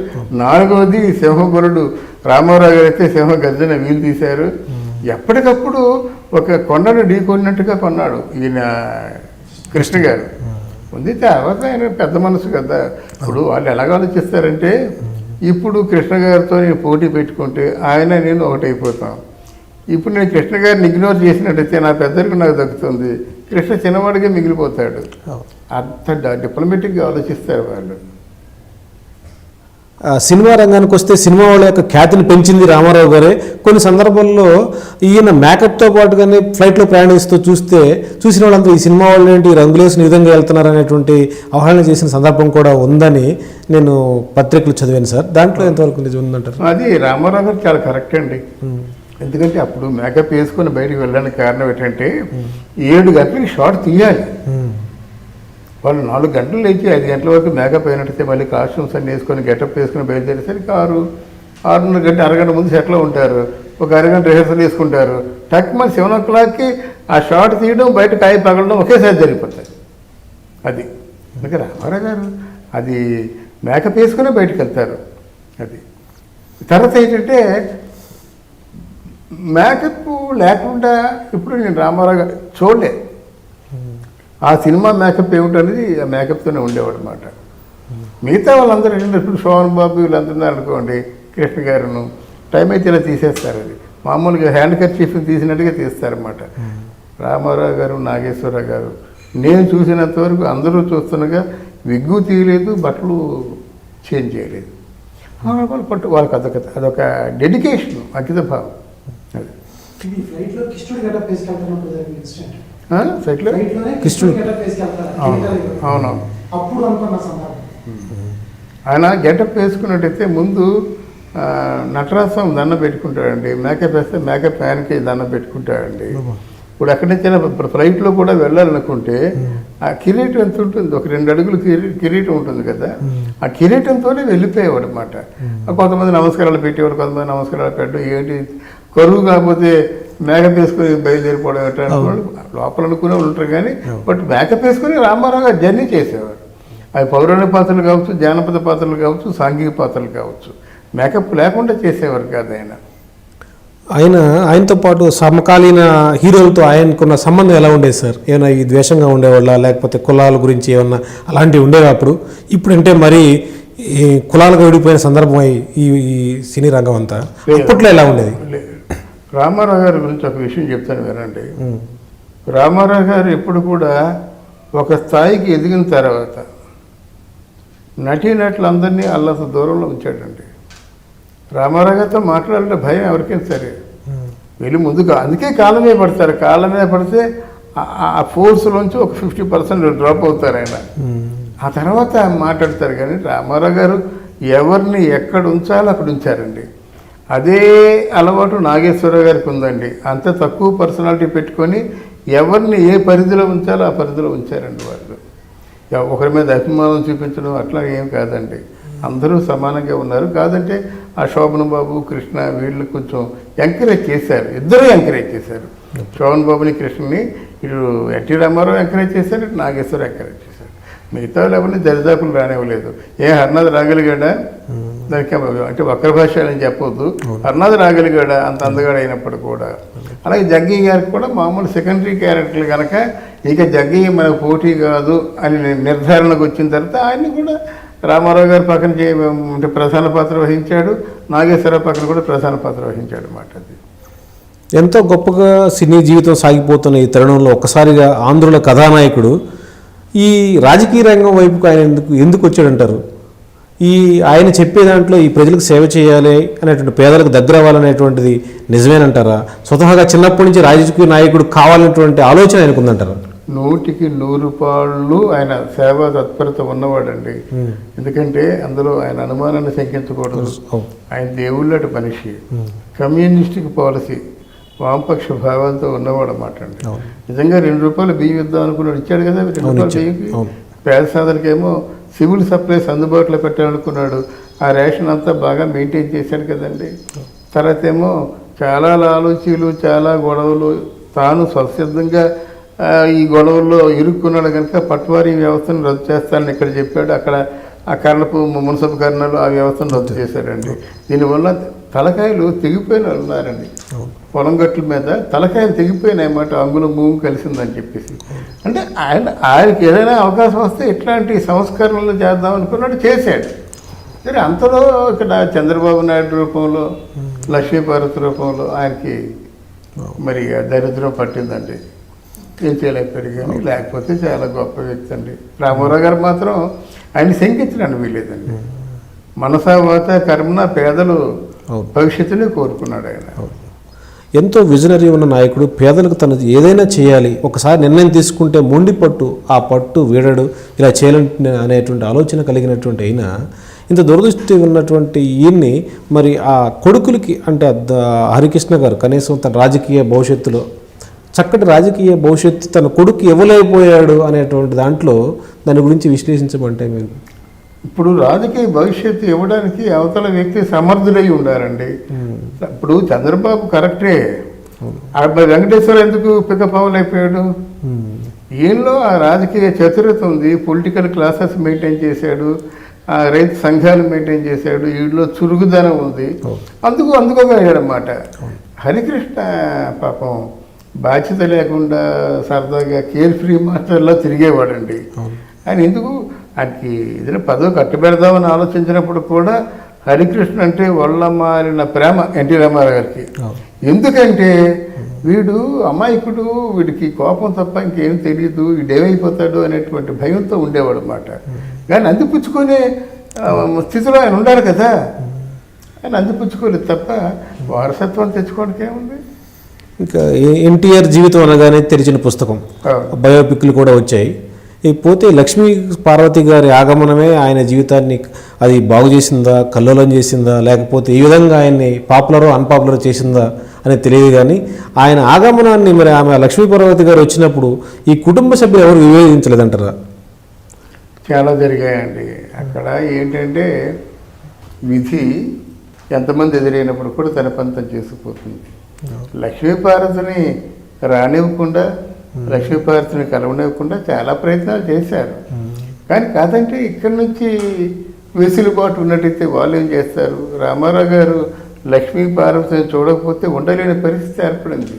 4వది సింహబలుడు, రామారావు గారు అయితే సింహ గర్జన వీలు తీశారు. ఎప్పటికప్పుడు ఒక కొండను ఢీకొన్నట్టుగా కొన్నాడు ఈయన కృష్ణ గారు. ఉంది తర్వాత ఆయన పెద్ద మనసు కదా. ఇప్పుడు వాళ్ళు ఎలాగ ఆలోచిస్తారంటే, ఇప్పుడు కృష్ణ గారితో నేను పోటీ పెట్టుకుంటే ఆయన నేను ఒకటైపోతాం. ఇప్పుడు నేను కృష్ణ గారిని ఇగ్నోర్ చేసినట్టయితే నా పెద్దరికి నాకు దక్కుతుంది, కృష్ణ చిన్నవాడిగా మిగిలిపోతాడు. అంత డిప్లొమాటిక్గా ఆలోచిస్తారు వాళ్ళు. సినిమా రంగానికి వస్తే సినిమా వాళ్ళ యొక్క ఖ్యాతిని పెంచింది రామారావు గారే. కొన్ని సందర్భాల్లో ఈయన మేకప్తో పాటుగానే ఫ్లైట్లో ప్రయాణిస్తూ చూసిన వాళ్ళంతా ఈ సినిమా వాళ్ళు ఏంటి రంగులేసిన విధంగా వెళ్తున్నారు అనేటువంటి అవహేళన చేసిన సందర్భం కూడా ఉందని నేను పత్రికలు చదివాను సార్. దాంట్లో ఎంతవరకు నిజం ఉందంటారు? అది రామారావు గారు చాలా కరెక్ట్ అండి. ఎందుకంటే అప్పుడు మేకప్ వేసుకొని బయటికి వెళ్ళడానికి కారణం ఏంటంటే 7 గంటలకి షార్ట్ తీయాలి. వాళ్ళు 4 గంటలు లేచి 5 గంటల వరకు మేకప్ అయినట్టయితే మళ్ళీ కాస్ట్యూమ్స్ అన్నీ వేసుకొని గెటప్ వేసుకొని బయలుదేరేసరికి 6:30 గంట అరగంట ముందు సెట్లో ఉంటారు. ఒక అరగంట రిహర్సల్ వేసుకుంటారు. టక్ మరి 7 o'clockకి ఆ షార్ట్ తీయడం, బయట కాయ పగలడం ఒకేసారి జరిగిపోతుంది. అది అందుకే రామారావు గారు అది మేకప్ వేసుకునే బయటకు వెళ్తారు. అది తర్వాత ఏంటంటే మేకప్ లేకుండా ఇప్పుడు నేను రామారావు గారు చూడలే. ఆ సినిమా మేకప్ ఏమిటనేది ఆ మేకప్తోనే ఉండేవాడు అనమాట. మిగతా వాళ్ళందరూ ఇప్పుడు శోభన్ బాబు వీళ్ళందరూ అనుకోండి, కృష్ణ గారును టైం అయితే ఇలా తీసేస్తారు. అది మామూలుగా హ్యాండ్ కర్చీఫ్ని తీసినట్టుగా తీస్తారన్నమాట. రామారావు గారు, నాగేశ్వరరావు గారు నేను చూసినంత వరకు అందరూ చూస్తుండగా విగ్గు తీయలేదు, బట్టలు చేంజ్ చేయలేదు. వాళ్ళకి అదొక డెడికేషన్, అంకిత భావం. అది అవునవును. ఆయన గెటప్ వేసుకున్నట్టయితే ముందు నటరాజస్వామి దండం పెట్టుకుంటాడండి, మేకప్ వేస్తే మేకప్ ఫ్యాన్కి దండం పెట్టుకుంటాడండి. ఇప్పుడు ఎక్కడి నుంచైనా ఫ్లైట్లో కూడా వెళ్ళాలనుకుంటే ఆ కిరీటం ఎంత ఉంటుంది, ఒక 2 అడుగులు కిరీటం ఉంటుంది కదా, ఆ కిరీటంతోనే వెళ్ళిపోయేవాడు అనమాట. కొంతమంది నమస్కారాలు పెట్టేవాడు, కొంతమంది నమస్కారాలు పెట్టడం ఏంటి కరువు కాకపోతే మేకప్ వేసుకొని బయలుదేరిపోవడం ఏంటనుకోండి లోపల అనుకునే ఉంటారు. కానీ బట్ మేకప్ వేసుకొని రామారావు గారు జర్నీ చేసేవారు. అవి పౌరాణిక పాత్రలు కావచ్చు, జానపద పాత్రలు కావచ్చు, సాంఘిక పాత్రలు కావచ్చు, మేకప్ లేకుండా చేసేవారు కాదు ఆయన. ఆయనతో పాటు సమకాలీన హీరోలతో ఆయనకున్న సంబంధం ఎలా ఉండేది సార్? ఏమైనా ఈ ద్వేషంగా ఉండేవాళ్ళ, లేకపోతే కులాల గురించి ఏమన్నా అలాంటివి ఉండేవి అప్పుడు? ఇప్పుడంటే మరి ఈ కులాలకు విడిపోయిన సందర్భం ఈ సినీ రంగం అంతా, అప్పట్లో ఎలా ఉండేది? రామారావు గారి గురించి ఒక విషయం చెప్తాను వినండి. రామారావు గారు ఎప్పుడు కూడా ఒక స్థాయికి ఎదిగిన తర్వాత నటీనటులందరినీ అల్లంత దూరంలో ఉంచాడండి. రామారావు గారితో మాట్లాడాలంటే భయం ఎవరికైనా సరే, వెళ్ళి ముందుగా అందుకే కాళ్ళ మీద పడతారు. కాళ్ళ మీద పడితే ఆ ఫోర్స్లోంచి ఒక 50% డ్రాప్ అవుతారు ఆయన. ఆ తర్వాత మాట్లాడతారు. కానీ రామారావు గారు ఎవరిని ఎక్కడ ఉంచాలో అక్కడ ఉంచారండి. అదే అలవాటు నాగేశ్వరరావు గారికి ఉందండి. అంత తక్కువ పర్సనాలిటీ పెట్టుకొని ఎవరిని ఏ పరిధిలో ఉంచాలో ఆ పరిధిలో ఉంచారండి వాళ్ళు. ఒకరి మీద అభిమానం చూపించడం అట్లా ఏం కాదండి, అందరూ సమానంగా ఉన్నారు. కాదంటే ఆ శోభన్ బాబు, కృష్ణ వీళ్ళు కొంచెం ఎంకరేజ్ చేశారు, ఇద్దరు ఎంకరేజ్ చేశారు. శోభన్ బాబుని, కృష్ణని ఇటు ఎన్టీ రామారావు ఎంకరేజ్ చేశారు, ఇటు నాగేశ్వరరావు ఎంకరేజ్ చేశారు. మిగతా వాళ్ళు ఎవరిని దరిదాపులు రానివ్వలేదు. హర్నాథ్ రాగలిగాడా, దానికి అంటే వక్ర భాష అని చెప్పొద్దు, హర్నాథ్ రాగలిగాడా అంత అందగాడు అయినప్పుడు కూడా. అలాగే జగ్గయ్య గారికి కూడా మామూలు సెకండరీ క్యారెక్టర్లు కనుక ఇక జగ్గయ్య మనకు పోటీ కాదు అని నిర్ధారణకు వచ్చిన తర్వాత ఆయన్ని కూడా రామారావు గారి పక్కన అంటే ప్రధాన పాత్ర వహించాడు, నాగేశ్వరరావు పక్కన కూడా ప్రధాన పాత్ర వహించాడు అన్నమాట. అది ఎంతో గొప్పగా సినీ జీవితం సాగిపోతున్న ఈ తరుణంలో ఒక్కసారిగా ఆంధ్రుల కథానాయకుడు ఈ రాజకీయ రంగం వైపుకు ఆయన ఎందుకు వచ్చాడంటారు? ఆయన చెప్పే దాంట్లో ఈ ప్రజలకు సేవ చేయాలి అనేటువంటి, పేదలకు దగ్గర అవ్వాలనేటువంటిది నిజమేనంటారా? స్వతహాగా చిన్నప్పటి నుంచి రాజకీయ నాయకుడు కావాలనేటువంటి ఆలోచన ఆయనకు ఉందంటారా? 100కి 100 పాళ్ళు ఆయన సేవా తత్పరత ఉన్నవాడండి. ఎందుకంటే అందులో ఆయన అనుమానాన్ని శంకించకూడదు. ఆయన దేవుళ్ళటి మనిషి, కమ్యూనిస్టిక్ పాలసీ, వామపక్ష భావాలతో ఉన్నవాడు అన్నమాట అండి. నిజంగా 2 రూపాయలు బియ్యం ఇద్దాం అనుకున్నాడు, ఇచ్చాడు కదా 2 రూపాయలు బియ్యంకి. పేద సాధనకేమో సివిల్ సప్లైస్ అందుబాటులో పెట్టాలనుకున్నాడు, ఆ రేషన్ అంతా బాగా మెయింటైన్ చేశాడు కదండి. తర్వాత ఏమో చాలా లాలూచీలు, చాలా గొడవలు, తాను స్వచ్ఛందంగా ఈ గొడవల్లో ఇరుక్కున్నాడు కనుక పట్వారీ వ్యవస్థను రద్దు చేస్తానని ఇక్కడ చెప్పాడు. అక్కడ ఆ కర్ణపు మున్సిపల్ కర్ణాలు ఆ వ్యవస్థను రద్దు చేశారండి. దీనివల్ల తలకాయలు తెగిపోయిన వాళ్ళు ఉన్నారండి. పొలం గట్ల మీద తలకాయలు తెగిపోయినాయన్నమాట, అంగుళం భూమి కలిసిందని చెప్పేసి. అంటే ఆయనకి ఏదైనా అవకాశం వస్తే ఇట్లాంటి సంస్కరణలు చేద్దాం అనుకున్నాడు, చేశాడు. సరే అంతలో ఇక్కడ చంద్రబాబు నాయుడు రూపంలో, లక్ష్మీపార్వతి రూపంలో ఆయనకి మరి దరిద్రం పట్టిందండి. ఏం చేయలేకపోయాడు. కానీ లేకపోతే చాలా గొప్ప వ్యక్తి అండి రామారావు గారు. మాత్రం ఆయన శంకించడానికి వీలేదండి. మనసా వాత కర్మన పేదలు భవిష్యత్తుని కోరుకున్నాడు ఆయన. ఎంతో విజనరీ ఉన్న నాయకుడు, పేదలకు తను ఏదైనా చేయాలి, ఒకసారి నిర్ణయం తీసుకుంటే మొండి పట్టు, ఆ పట్టు వీడడు, ఇలా చేయాలని అనేటువంటి ఆలోచన కలిగినటువంటి అయినా ఇంత దురదృష్టి ఉన్నటువంటి ఈయన్ని మరి ఆ కొడుకులకి అంటే హరికృష్ణ గారు కనీసం తన రాజకీయ భవిష్యత్తులో చక్కటి రాజకీయ భవిష్యత్తు తన కొడుకు ఇవ్వలేకపోయాడు అనేటువంటి దాంట్లో దాని గురించి విశ్లేషించమంటే మీరు? ఇప్పుడు రాజకీయ భవిష్యత్తు ఇవ్వడానికి అవతల వ్యక్తి సమర్థుడై ఉండాలండి. ఇప్పుడు చంద్రబాబు కరెక్టే, వెంకటేశ్వర ఎందుకు పికప్ అవ్వలేకపోయాడు? ఈయనలో ఆ రాజకీయ చతురత ఉంది, పొలిటికల్ క్లాసెస్ మెయింటైన్ చేశాడు, ఆ రైతు సంఘాలు మెయింటైన్ చేశాడు, వీడిలో చురుగుదనం ఉంది, అందుకోగలిగాడనమాట. హరికృష్ణ పాపం బాధ్యత లేకుండా సరదాగా కేర్ ఫ్రీ మాస్టర్లా తిరిగేవాడండి. ఆయన ఎందుకు ఆయనకి ఏదైనా పదవి కట్టబెడదామని ఆలోచించినప్పుడు కూడా హరికృష్ణ అంటే ఒళ్ళ మారిన ప్రేమ ఎన్టీ రామారావు గారికి. ఎందుకంటే వీడు అమాయకుడు, వీడికి కోపం తప్ప ఇంకేం తెలియదు, వీడేమైపోతాడు అనేటువంటి భయంతో ఉండేవాడు అన్నమాట. కానీ అందిపుచ్చుకునే స్థితిలో ఆయన ఉండాలి కదా, ఆయన అందిపుచ్చుకోలేదు తప్ప వారసత్వం తెచ్చుకోవడానికి ఏముంది. ఇంకా ఎన్టీఆర్ జీవితం అనగానే తెరిచిన పుస్తకం, బయోపిక్లు కూడా వచ్చాయి. పోతే లక్ష్మీ పార్వతి గారి ఆగమనమే ఆయన జీవితాన్ని అది బాగు చేసిందా, కల్లోలం చేసిందా, లేకపోతే ఈ విధంగా ఆయన్ని పాపులరో అన్పాపులర్ చేసిందా అనేది తెలియదు. కానీ ఆయన ఆగమనాన్ని మరి ఆమె లక్ష్మీ పార్వతి గారు వచ్చినప్పుడు ఈ కుటుంబ సభ్యులు ఎవరు వివేచించలేదంటారా? చాలా జరిగాయండి. అక్కడ ఏంటంటే విధి ఎంతమంది ఎదురైనప్పుడు కూడా తన పంతం చేసుకుపోతుంది. లక్ష్మీపార్వతిని రానివ్వకుండా, లక్ష్మీపార్వతిని కలవనివ్వకుండా చాలా ప్రయత్నాలు చేశారు. కానీ కాదంటే ఇక్కడి నుంచి వెసులుబాటు ఉన్నట్టయితే వాళ్ళు ఏం చేస్తారు? రామారావు గారు లక్ష్మీపార్వతిని చూడకపోతే ఉండలేని పరిస్థితి ఏర్పడింది.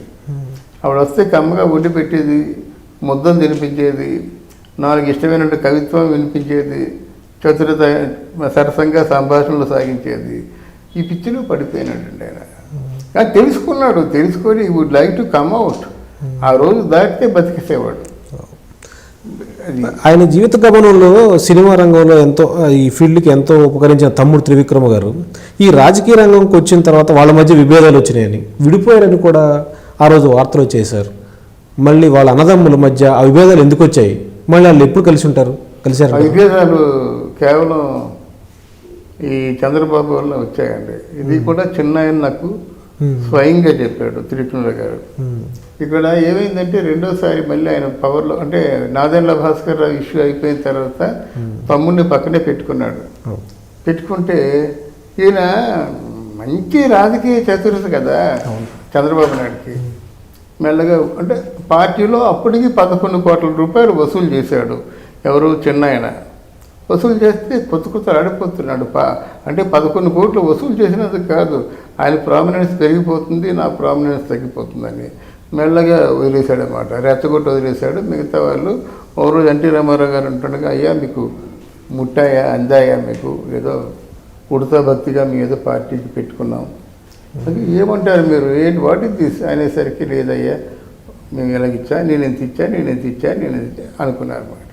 ఆవిడ వస్తే కమ్మగా వండి పెట్టేది, ముద్దం తినిపించేది, 4 ఇష్టమైన కవిత్వం వినిపించేది, చతురత సరసంగా సంభాషణలు సాగించేది. ఈ పిచ్చిలో పడిపోయినాడండి ఆయన. కానీ తెలుసుకొని would like to come out. ఆ రోజు దాటితే బతికేసేవాడు. ఆయన జీవిత గమనంలో సినిమా రంగంలో ఎంతో ఈ ఫీల్డ్కి ఎంతో ఉపకరించిన తమ్ముడు త్రివిక్రమ గారు ఈ రాజకీయ రంగంకి వచ్చిన తర్వాత వాళ్ళ మధ్య విభేదాలు వచ్చినాయని, విడిపోయారని కూడా ఆ రోజు వార్తలు చేశారు. మళ్ళీ వాళ్ళ అన్నదమ్ముల మధ్య ఆ విభేదాలు ఎందుకు వచ్చాయి? మళ్ళీ వాళ్ళు ఎప్పుడు కలిశారు? విభేదాలు కేవలం ఈ చంద్రబాబు వల్ల వచ్చాయండి. ఇది కూడా చిన్న ఆయన నాకు స్వయంగా చెప్పాడు త్రివిక్రమ గారు. ఇక్కడ ఏమైందంటే రెండోసారి మళ్ళీ ఆయన పవర్లో అంటే నాదెండ్ల భాస్కర్ రావు ఇష్యూ అయిపోయిన తర్వాత తమ్ముడిని పక్కనే పెట్టుకున్నాడు. పెట్టుకుంటే ఈయన మంచి రాజకీయ చతురత కదా చంద్రబాబు నాయుడికి. మెల్లగా అంటే పార్టీలో అప్పటికి 11 కోట్ల రూపాయలు వసూలు చేశాడు. ఎవరు? చిన్న ఆయన వసూలు చేస్తే కొత్త ఆడిపోతున్నాడు. అంటే 11 కోట్లు వసూలు చేసినందుకు కాదు, ఆయన ప్రామినెన్స్ పెరిగిపోతుంది, నా ప్రామినెన్స్ తగ్గిపోతుందని మెల్లగా వదిలేశాడనమాట. రెచ్చగొట్టి వదిలేశాడు. మిగతా వాళ్ళు ఓ రోజు ఎన్టీ రామారావు గారు అంటుండగా, అయ్యా మీకు ముట్టాయా, అందాయా, మీకు ఏదో ఉడతా భక్తిగా మీ ఏదో పార్టీకి పెట్టుకున్నాం, అది ఏమంటారు మీరు, ఏంటి వాట్ ఇస్ దిస్ అనేసరికి, లేదయ్యా మేము ఎలాగిచ్చా, నేను ఎంత ఇచ్చా అనుకున్నారు అన్నమాట.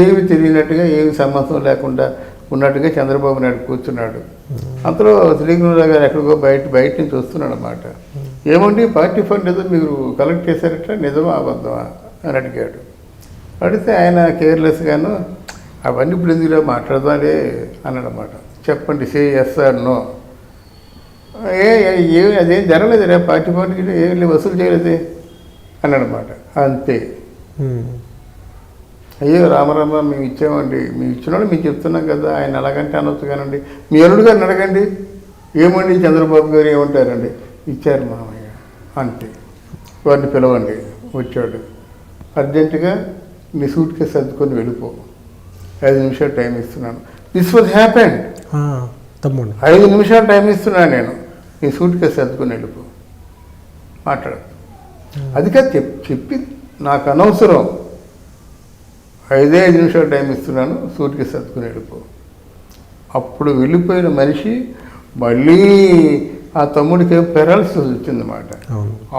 ఏమి తెలియనట్టుగా, ఏమి సంబంధం లేకుండా ఉన్నట్టుగా చంద్రబాబు నాయుడు కూర్చున్నాడు. అంతలో శ్రీకృష్ణరావు గారు ఎక్కడికో బయట నుంచి వస్తున్నాడు అన్నమాట. ఏమండి పార్టీ ఫండ్ ఏదో మీరు కలెక్ట్ చేశారట, నిజమా అబద్ధమా అని అడిగాడు. అడిగితే ఆయన కేర్లెస్గాను, అవన్నీ ఇప్పుడు ఎందుకు మాట్లాడదాలే అన్నాడన్నమాట. చెప్పండి, సే ఎస్ ఆర్ నో. అదేం జరగలేదురా, పార్టీ ఫండ్కి ఏం వసూలు చేయలేదే అన్నాడన్నమాట. అంతే. అయ్యో రామరామ మేము ఇచ్చామండి, మేము ఇచ్చినాడు మేము చెప్తున్నాం కదా, ఆయన అలాగంటే అనొచ్చు కానండి, మీ అల్లుడు గారిని అడగండి, ఏమండి చంద్రబాబు గారు ఏమంటారండి, ఇచ్చారు మామయ్య అంతే, వారిని పిలవండి. వచ్చాడు. అర్జెంటుగా నీ సూట్ కేసు సర్దుకొని వెళ్ళిపో, 5 నిమిషాలు టైం ఇస్తున్నాను. This was happened. 5 నిమిషాలు టైం ఇస్తున్నాను నేను, నీ సూట్ కేసు సర్దుకొని వెళ్ళిపో, మాట్లాడు. అది కాదు చెప్పి నాకు అనవసరం, 5 నిమిషాలు టైం ఇస్తున్నాను, సూట్కి సర్దుకుని వెళ్ళిపో. అప్పుడు వెళ్ళిపోయిన మనిషి మళ్ళీ ఆ తమ్ముడికి పెరాలసిస్ వచ్చిందన్నమాట.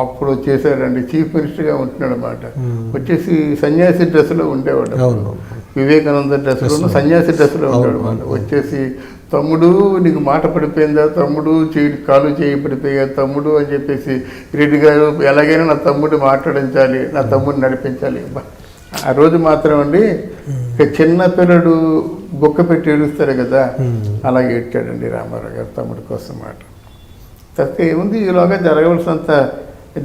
అప్పుడు వచ్చేసాడండి, చీఫ్ మినిస్టర్గా ఉంటున్నాడు అన్నమాట. వచ్చేసి సన్యాసి డ్రెస్లో ఉండేవాడు, వివేకానంద డ్రెస్లో సన్యాసి డ్రెస్లో ఉంటాడు అన్నమాట. వచ్చేసి తమ్ముడు నీకు మాట పడిపోయిందా, తమ్ముడు కాలు చేయి పడిపోయా తమ్ముడు అని చెప్పేసి, రెడ్డి గారు ఎలాగైనా నా తమ్ముడు మాట్లాడించాలి, నా తమ్ముడిని నడిపించాలి. ఆ రోజు మాత్రం అండి చిన్న పిల్లడు బొక్క పెట్టి ఏడుస్తాడు కదా, అలాగే ఏడ్చాడండి రామారావు గారు తమ్ముడి కోసం మాట. తర్వాత ఏముంది, ఈలోగా జరగవలసినంత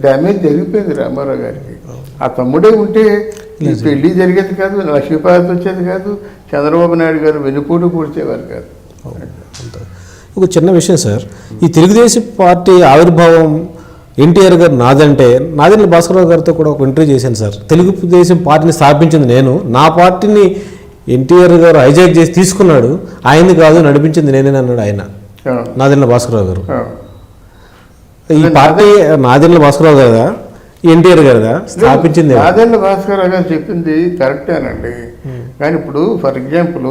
డ్యామేజ్ జరిగిపోయింది రామారావు గారికి. ఆ తమ్ముడే ఉంటే ఈ పెళ్లి జరిగేది కాదు, లక్ష్మీపార్వతి వచ్చేది కాదు, చంద్రబాబు నాయుడు గారు వెనుపోటు కూర్చేవారు కాదు. ఒక చిన్న విషయం సార్, ఈ తెలుగుదేశం పార్టీ ఆవిర్భావం ఎన్టీఆర్ గారు నాదంటే, నాదెండ్ల భాస్కరరావు గారితో కూడా ఒక ఇంటర్వ్యూ చేశాను సార్. తెలుగుదేశం పార్టీని స్థాపించింది నేను, నా పార్టీని ఎన్టీఆర్ గారు హైజాక్ చేసి తీసుకున్నాడు, ఆయన్ని కాదు నడిపించింది నేనే అన్నాడు ఆయన, నాదెండ్ల భాస్కరరావు గారు. ఈ పార్టీ నాదెండ్ల భాస్కరరావు గారు ఎన్టీఆర్ గారు స్థాపించింది. నాదెండ్ల భాస్కరరావు గారు చెప్పింది కరెక్టేనండి. కానీ ఇప్పుడు ఫర్ ఎగ్జాంపుల్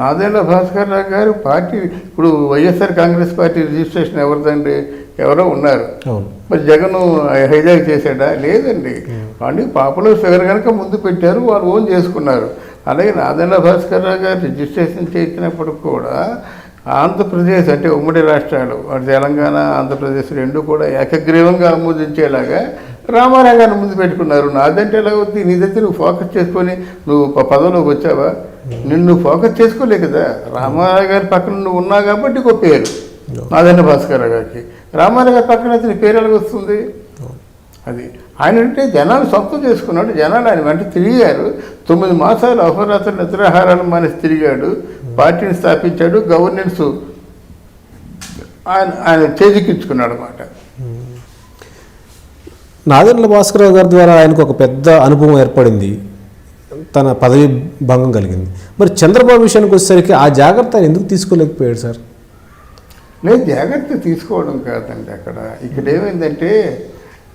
నాదెండ్ల భాస్కరరావు గారు పార్టీ, ఇప్పుడు వైఎస్ఆర్ కాంగ్రెస్ పార్టీ రిజిస్ట్రేషన్ ఎవరిదండి, ఎవరో ఉన్నారు. మరి జగన్ హైజాక్ చేశాడా? లేదండి. వాళ్ళు పాపులర్ ఫిగర్ కనుక ముందు పెట్టారు, వాళ్ళు ఓన్ చేసుకున్నారు. అలాగే నాదెండ్ల భాస్కరరావు గారు రిజిస్ట్రేషన్ చేసినప్పుడు కూడా ఆంధ్రప్రదేశ్ అంటే ఉమ్మడి రాష్ట్రాలు, తెలంగాణ ఆంధ్రప్రదేశ్ రెండు కూడా ఏకగ్రీవంగా ఆమోదించేలాగా రామారావు గారిని ముందు పెట్టుకున్నారు. నాదంటే ఎలా అవుతుంది, నీ దగ్గర నువ్వు ఫోకస్ చేసుకొని నువ్వు పదవిలోకి వచ్చావా, నిన్ను ఫోకస్ చేసుకోలే కదా. రామారావు గారి పక్కన నువ్వు ఉన్నావు కాబట్టి గొప్పేరు నాదెండ్ల భాస్కరరావు గారికి. రామారావు గారి పక్కన అతని పేరు ఎలాగ వస్తుంది? అది ఆయన అంటే జనాలు సొంతం చేసుకున్నాడు, జనాలు ఆయన వెంట తిరిగారు. 9 మాసాలు అహోరాత్రులు నిద్రాహారాలు మానేసి తిరిగాడు, పార్టీని స్థాపించాడు, గవర్నెన్స్ ఆయన చేజిక్కించుకున్నాడు అన్నమాట. నాదెండ్ల భాస్కరరావు గారి ద్వారా ఆయనకు ఒక పెద్ద అనుభవం ఏర్పడింది, తన పదవి భంగం కలిగింది. మరి చంద్రబాబు విషయానికి వచ్చేసరికి ఆ జాగ్రత్త ఆయన ఎందుకు తీసుకోలేకపోయాడు సార్? లేదు, జాగ్రత్త తీసుకోవడం కాదండి. ఇక్కడ ఏమైందంటే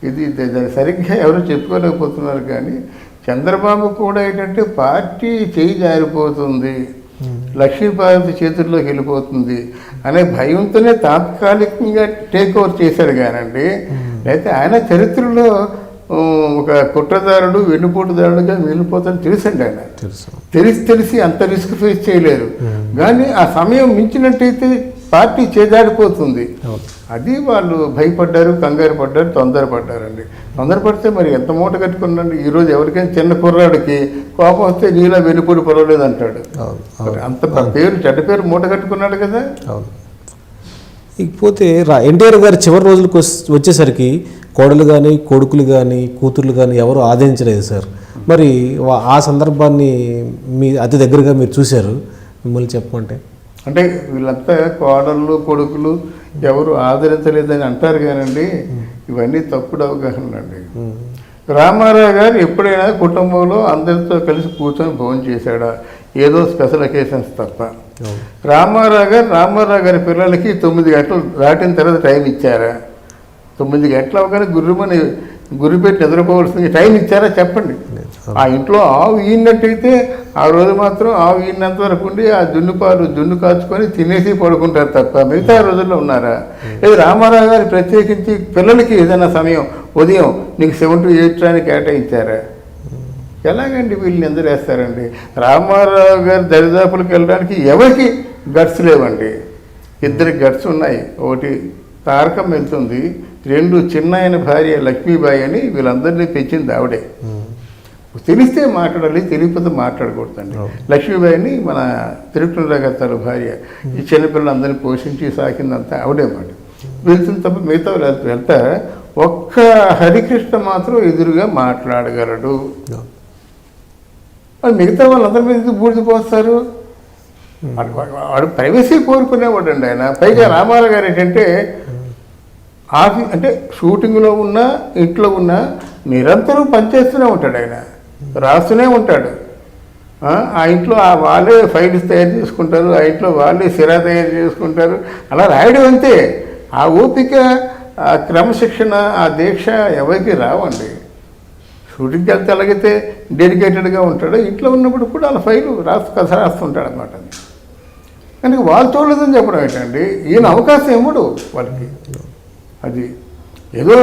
ఇది సరిగ్గా ఎవరు చెప్పుకోలేకపోతున్నారు. కానీ చంద్రబాబు కూడా ఏంటంటే పార్టీ చేయి జారిపోతుంది, లక్ష్మీపార్వతి చేతుల్లోకి వెళ్ళిపోతుంది అనే భయంతోనే తాత్కాలికంగా టేక్ ఓవర్ చేశాడు కానండి. అయితే ఆయన చరిత్రలో ఒక కుట్రదారుడు, వెన్నుపోటుదారుడుగా మిగిలిపోతాడని తెలుసండి. ఆయన తెలిసి అంత రిస్క్ ఫేస్ చేయలేరు. కానీ ఆ సమయం మించినట్టయితే పార్టీ చేజాడిపోతుంది. అది వాళ్ళు భయపడ్డారు, కంగారు పడ్డారు, తొందరపడ్డారండి. తొందరపడితే మరి ఎంత మూట కట్టుకున్నాండి. ఈరోజు ఎవరికైనా చిన్న కుర్రాడికి కోపం వస్తే నీలా వెన్నుపోటు పర్వాలేదు అంటాడు. అంత చెడ్డ పేరు మూట కట్టుకున్నాడు కదా. ఇకపోతే ఎన్టీఆర్ గారి చివరి రోజులకు వచ్చేసరికి కోడలు కానీ, కొడుకులు కానీ, కూతుర్లు కానీ ఎవరు ఆదరించలేదు సార్. మరి ఆ సందర్భాన్ని మీ అతి దగ్గరగా మీరు చూశారు, మిమ్మల్ని చెప్పమంటే? అంటే వీళ్ళంతా కోడళ్ళు, కొడుకులు ఎవరు ఆదరించలేదని అంటారు కానండి, ఇవన్నీ తప్పుడు అవగాహనలు అండి. రామారావు గారు ఎప్పుడైనా కుటుంబంలో అందరితో కలిసి కూర్చొని భోజనం చేశాడా? ఏదో స్పెషల్ అకేషన్స్ తప్ప. రామారావు గారి పిల్లలకి 9 గంటలు దాటిన తర్వాత టైం ఇచ్చారా? 9 గంటలు అవగానే గురి పెట్టి నిద్రపోవాల్సింది టైం ఇచ్చారా చెప్పండి. ఆ ఇంట్లో ఆవు ఈనట్టయితే ఆ రోజు మాత్రం ఆవు ఈనంత వరకు ఉండి ఆ జున్ను కాచుకొని తినేసి పడుకుంటారు తప్ప మిగతా రోజుల్లో ఉన్నారా? లేదు, రామారావు గారు ప్రత్యేకించి పిల్లలకి ఏదైనా సమయం ఉదయం నీకు 7 to 8 కేటాయించారా? ఎలాగండి వీళ్ళని ఎందరేస్తారండి? రామారావు గారి దరిదాపులకు వెళ్ళడానికి ఎవరికి గట్స్ లేవండి. 2 గట్స్ ఉన్నాయి. ఒకటి తారకం వెళ్తుంది, 2 చిన్నాయన భార్య లక్ష్మీబాయి అని వీళ్ళందరినీ పెంచింది ఆవిడే. తెలిస్తే మాట్లాడాలి, తెలియకపోతే మాట్లాడకూడదండి. లక్ష్మీబాయిని మన తిరుపతిరావు గారి భార్య. ఈ చిన్నపిల్లలందరినీ పోషించి సాకిందంతా ఆవిడే మాట. వెళ్తుంది తప్ప మిగతా వెళ్తా ఒక్క హరికృష్ణ మాత్రం ఎదురుగా మాట్లాడగలడు. మిగతా వాళ్ళందరి మీద బూడిద పోస్తారు. వాడు ప్రైవసీ కోరుకునేవాడు అండి ఆయన. పైగా రామారావు గారు ఏంటంటే అంటే షూటింగ్లో ఉన్నా ఇంట్లో ఉన్నా నిరంతరం పనిచేస్తూనే ఉంటాడు. ఆయన రాస్తూనే ఉంటాడు. ఆ ఇంట్లో వాళ్ళే ఫైల్స్ తయారు చేసుకుంటారు, ఆ ఇంట్లో వాళ్ళే సిరా తయారు చేసుకుంటారు. అలా రాయడం అంతే. ఆ ఓపిక, ఆ క్రమశిక్షణ, ఆ దీక్ష ఎవరికి రావండి. షూటింగ్కి వెళ్తే ఎలాగైతే డెడికేటెడ్గా ఉంటాడో ఇంట్లో ఉన్నప్పుడు కూడా అలా ఫైలు కథ రాస్తుంటాడు అన్నమాట. కానీ వాళ్ళు చూడలేదని చెప్పడం ఏంటండి? ఈయన అవకాశం ఇవ్వడు వాళ్ళకి. అది ఏదో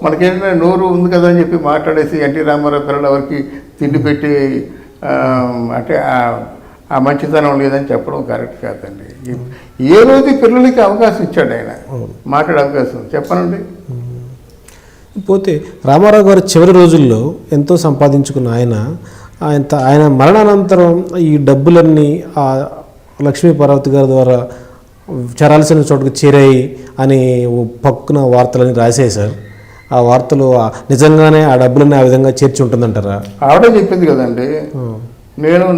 మనకేంటంటే నోరు ఉంది కదా అని చెప్పి మాట్లాడేసి ఎన్టీ రామారావు పిల్లలు ఎవరికి తిండి పెట్టి అంటే ఆ మంచితనం లేదని చెప్పడం కరెక్ట్ కాదండి. ఏ రోజు పిల్లలకి అవకాశం ఇచ్చాడు ఆయన మాట్లాడే అవకాశం చెప్పనండి. పోతే రామారావు గారు చివరి రోజుల్లో ఎంతో సంపాదించుకున్న ఆయన మరణానంతరం ఈ డబ్బులన్నీ ఆ లక్ష్మీపార్వతి గారి ద్వారా చేరాల్సిన చోటుకు చేరాయి అని పక్కన వార్తలని రాసాయి సార్. ఆ వార్తలు నిజంగానే ఆ డబ్బులన్నీ ఆ విధంగా చేర్చి ఉంటుందంటారా? ఆవిడే చెప్పింది కదండి.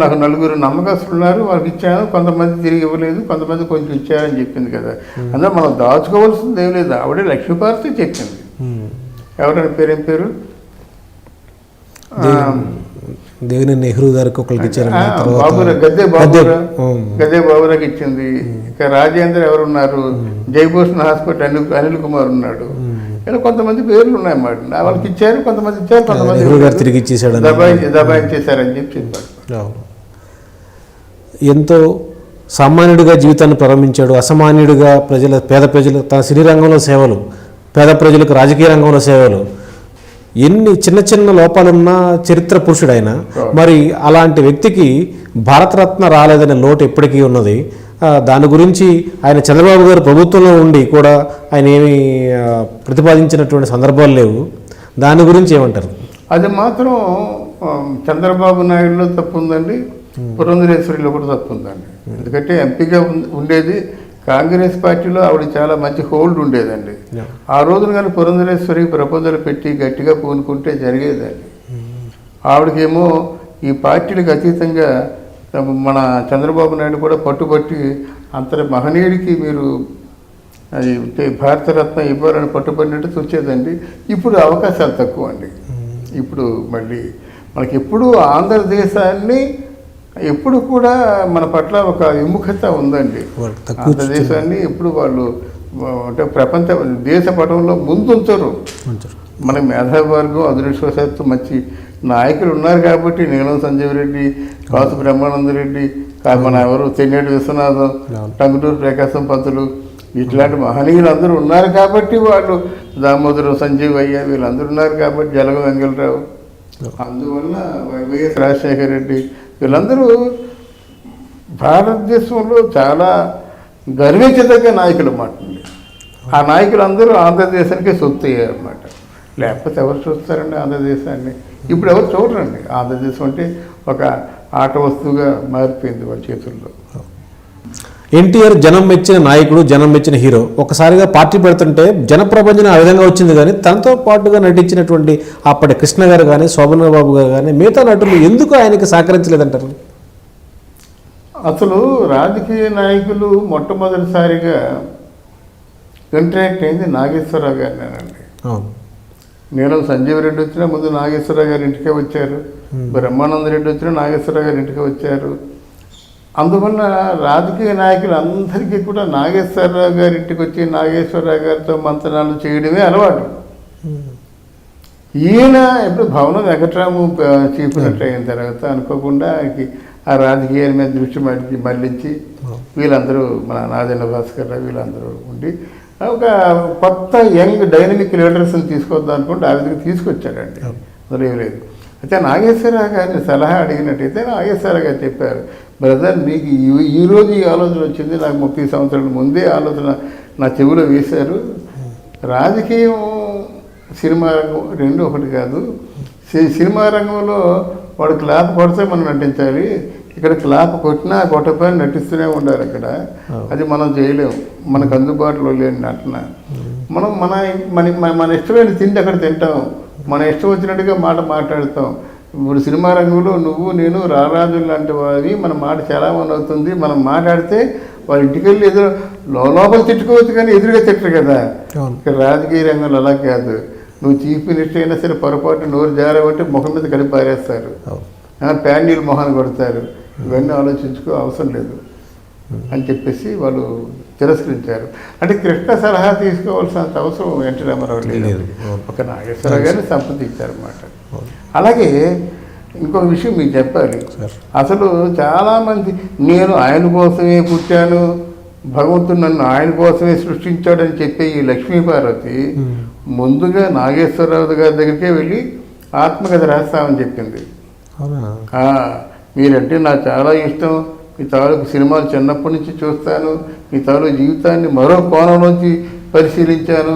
నాకు 4 నమ్మకస్తులు ఉన్నారు, వాళ్ళకి ఇచ్చాను, కొంతమంది తిరిగి ఇవ్వలేదు, కొంతమంది కొంచెం ఇచ్చారని చెప్పింది కదా. అందులో మనం దాచుకోవాల్సింది ఏం లేదు. ఆవిడే లక్ష్మీపార్వతి చెప్పింది. ఎవరైనా పేరేం పేరు దేవిని నెహ్రూ గారికి ఒకరికి ఇచ్చారు, గద్దే బాబురాకి ఇచ్చింది. ఇక రాజేంద్ర ఎవరున్నారు, జయభూషణ్ హాస్పిటల్ అనిల్ కుమార్ ఉన్నాడు. ఇలా కొంతమంది పేర్లు ఉన్నాయన్నమాట. వాళ్ళకి ఇచ్చారు, కొంతమంది ఇచ్చారు, కొంతమంది తిరిగి ఇచ్చేసాడు, దబాయించేశారని చెప్పి చెప్పారు. ఎంతో సామాన్యుడిగా జీవితాన్ని ప్రారంభించాడు. అసామాన్యుడిగా పేద ప్రజలు తన సినీ రంగంలో సేవలు, పేద ప్రజలకు రాజకీయ రంగంలో సేవలు, ఎన్ని చిన్న చిన్న లోపాలున్న చరిత్ర పురుషుడు ఆయన. మరి అలాంటి వ్యక్తికి భారతరత్న రాలేదనే లోటు ఎప్పటికీ ఉన్నది. దాని గురించి ఆయన చంద్రబాబు గారు ప్రభుత్వంలో ఉండి కూడా ఆయన ఏమీ ప్రతిపాదించినటువంటి సందర్భాలు లేవు. దాని గురించి ఏమంటారు? అది మాత్రం చంద్రబాబు నాయుడులో తప్పు ఉందండి, పురంధరేశ్వరిలో కూడా తప్పు ఉందండి. ఎందుకంటే ఎంపీగా ఉండేది కాంగ్రెస్ పార్టీలో ఆవిడ చాలా మంచి హోల్డ్ ఉండేదండి. ఆ రోజున కానీ పురంధరేశ్వరి ప్రపోజల్ పెట్టి గట్టిగా పూనుకుంటే జరిగేదండి. ఆవిడకేమో ఈ పార్టీలకు అతీతంగా మన చంద్రబాబు నాయుడు కూడా పట్టుబట్టి అంతటి మహనీయుడికి మీరు అది భారతరత్న ఇవ్వాలని పట్టుబడినట్టు వచ్చేదండి. ఇప్పుడు అవకాశాలు తక్కువ అండి. ఇప్పుడు మళ్ళీ మనకి ఎప్పుడు ఆంధ్రదేశాన్ని ఎప్పుడు కూడా మన పట్ల ఒక విముఖత ఉందండి. ఆంధ్రదేశాన్ని ఎప్పుడు వాళ్ళు అంటే ప్రపంచ దేశ పటంలో ముందుంచరు. మన మేధావర్గం అదృష్టవశాత్తు మంచి నాయకులు ఉన్నారు కాబట్టి నీలం సంజీవ్ రెడ్డి, కాసు బ్రహ్మానందరెడ్డి, మన ఎవరు తెన్నేటి విశ్వనాథం, టంగుటూరు ప్రకాశం పంతులు ఇట్లాంటి మహనీయులు అందరూ ఉన్నారు కాబట్టి వాళ్ళు దామోదరం సంజీవయ్య వీళ్ళందరూ ఉన్నారు కాబట్టి జలగ వెంగళరావు, అందువల్ల వైఎస్ రాజశేఖర రెడ్డి వీళ్ళందరూ భారతదేశంలో చాలా గర్వించదగ్గ నాయకులు అన్నమాట. ఆ నాయకులందరూ ఆంధ్రదేశానికి సొత్తు అయ్యారు అన్నమాట. లేకపోతే ఎవరు చూస్తారండి ఆంధ్రదేశాన్ని? ఇప్పుడు ఎవరు చూడరండి. ఆంధ్రదేశం అంటే ఒక ఆట వస్తువుగా మారిపోయింది వాళ్ళ చేతుల్లో. ఎన్టీఆర్ జనం మెచ్చిన నాయకుడు, జనం మెచ్చిన హీరో. ఒకసారిగా పార్టీ పెడుతుంటే జనప్రపంచం ఆ విధంగా వచ్చింది, కానీ తనతో పాటుగా నటించినటువంటి అప్పటి కృష్ణ గారు కానీ, శోభన బాబు గారు కానీ, మిగతా నటులు ఎందుకు ఆయనకి సహకరించలేదంటారు? అసలు రాజకీయ నాయకులు మొట్టమొదటిసారిగా ఇంటరాక్ట్ అయింది నాగేశ్వరరావు గారినేనండి. నీలం సంజీవ్ రెడ్డి వచ్చినా ముందు నాగేశ్వరరావు గారి ఇంటికే వచ్చారు, బ్రహ్మానంద రెడ్డి వచ్చినా నాగేశ్వరరావు గారి ఇంటికే వచ్చారు. అందువల్ల రాజకీయ నాయకులు అందరికీ కూడా నాగేశ్వరరావు గారి ఇంటికి వచ్చి నాగేశ్వరరావు గారితో మంతనాలు చేయడమే అలవాటు. ఈయన ఇప్పుడు భవనం వెంకట్రాము చీఫ్నట్టు అయిన తర్వాత అనుకోకుండా ఆ రాజకీయాల మీద దృష్టి మళ్ళించి వీళ్ళందరూ మన నాదెండ్ల భాస్కర్ రావు వీళ్ళందరూ ఉండి ఒక కొత్త యంగ్ డైనమిక్ లీడర్స్ని తీసుకొద్దాం అనుకుంటే ఆ విధంగా తీసుకొచ్చాడండి. అందులో ఏం లేదు. అయితే నాగేశ్వరరావు గారిని సలహా అడిగినట్టయితే నాగేశ్వరరావు గారు చెప్పారు, బ్రదర్ నీకు ఈరోజు ఈ ఆలోచన వచ్చింది, నాకు 30 సంవత్సరాల ముందే ఆలోచన నా చెవిలో వేశారు. రాజకీయం సినిమా రంగం రెండు ఒకటి కాదు. సినిమా రంగంలో వాడు క్లాప్ కొడితే మనం నటించాలి, ఇక్కడ క్లాప్ కొట్టినా కొట్టపోయినా నటిస్తూనే ఉండాలి. అక్కడ అది మనం చేయలేము, మనకు అందుబాటులో లేని నటన. మనం మన మన మన ఇష్టమైన తిండి అక్కడ తింటాం, మన ఇష్టం వచ్చినట్టుగా మాట్లాడతాం. ఇప్పుడు సినిమా రంగంలో నువ్వు నేను రారాజులు లాంటి వారి మన మాట చలామణి అవుతుంది. మనం మాట్లాడితే వాళ్ళ ఇంటికి వెళ్ళి ఎదురు లోపల తిట్టుకోవచ్చు కానీ ఎదురుగా తిట్టరు కదా. ఇక్కడ రాజకీయ రంగంలో అలా కాదు. నువ్వు చీఫ్ మినిస్టర్ అయినా సరే పొరపాటు నోరు జారవంటే ముఖం మీద కలిపి పారేస్తారు, ప్యాండీలు మొహాన్ని కొడతారు. ఇవన్నీ ఆలోచించుకో అవసరం లేదు అని చెప్పేసి వాళ్ళు తిరస్కరించారు. అంటే కృష్ణ సలహా తీసుకోవాల్సినంత అవసరం ఎన్టీ రామారావు లేదు, ఒక నాగేశ్వరరావు గారిని సంప్రదించారన్నమాట. అలాగే ఇంకొక విషయం మీకు చెప్పాలి. అసలు చాలామంది నేను ఆయన కోసమే పుట్టాను, భగవంతుడు నన్ను ఆయన కోసమే సృష్టించాడని చెప్పే ఈ లక్ష్మీపార్వతి ముందుగా నాగేశ్వరరావు గారి దగ్గరికే వెళ్ళి ఆత్మకథ రాస్తామని చెప్పింది. మీరంటే నాకు చాలా ఇష్టం, మీ తాలూకు సినిమాలు చిన్నప్పటి నుంచి చూస్తాను, మీ తాలూకు జీవితాన్ని మరో కోణంలోంచి పరిశీలించాను,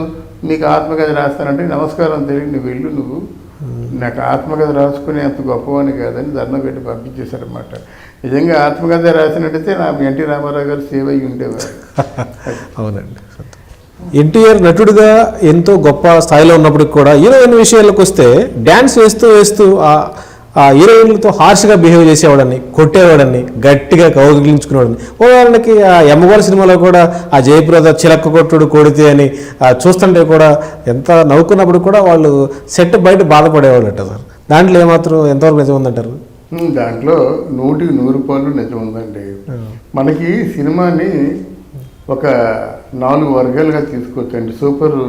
మీకు ఆత్మకథ రాస్తానంటే నమస్కారం తెలియదు, నువ్వు వెళ్ళు, నువ్వు నాకు ఆత్మకథ రాసుకునే అంత గొప్పవాణి కాదని దండం పెట్టి పంపించేశారన్నమాట. నిజంగా ఆత్మకథ రాసినట్టయితే నా ఎన్టీ రామారావు గారు సేవ్ అయ్యి ఉండేవారు. అవునండి. ఎన్టీఆర్ నటుడుగా ఎంతో గొప్ప స్థాయిలో ఉన్నప్పటికి కూడా హీరోయిన్ విషయాలకు వస్తే డ్యాన్స్ వేస్తూ వేస్తూ ఆ హీరోయిన్లతో హార్ష్గా బిహేవ్ చేసేవాడని, కొట్టేవాడని, గట్టిగా కౌగిలించుకునేవాడని. ఉదాహరణకి ఆ యమ్మగోళ సినిమాలో కూడా ఆ జయప్రద చిలక్క కొట్టుడు కొడితే అని చూస్తుంటే కూడా ఎంత నవ్వుకున్నప్పుడు కూడా వాళ్ళు సెట్ బయట బాధపడేవాళ్ళు అంట సార్. దాంట్లో ఏమాత్రం ఎంతవరకు నిజం ఉందంటారు? దాంట్లో 100% నిజం ఉందండి. మనకి సినిమాని ఒక 4 వర్గాలుగా తీసుకోవచ్చండి. సూపర్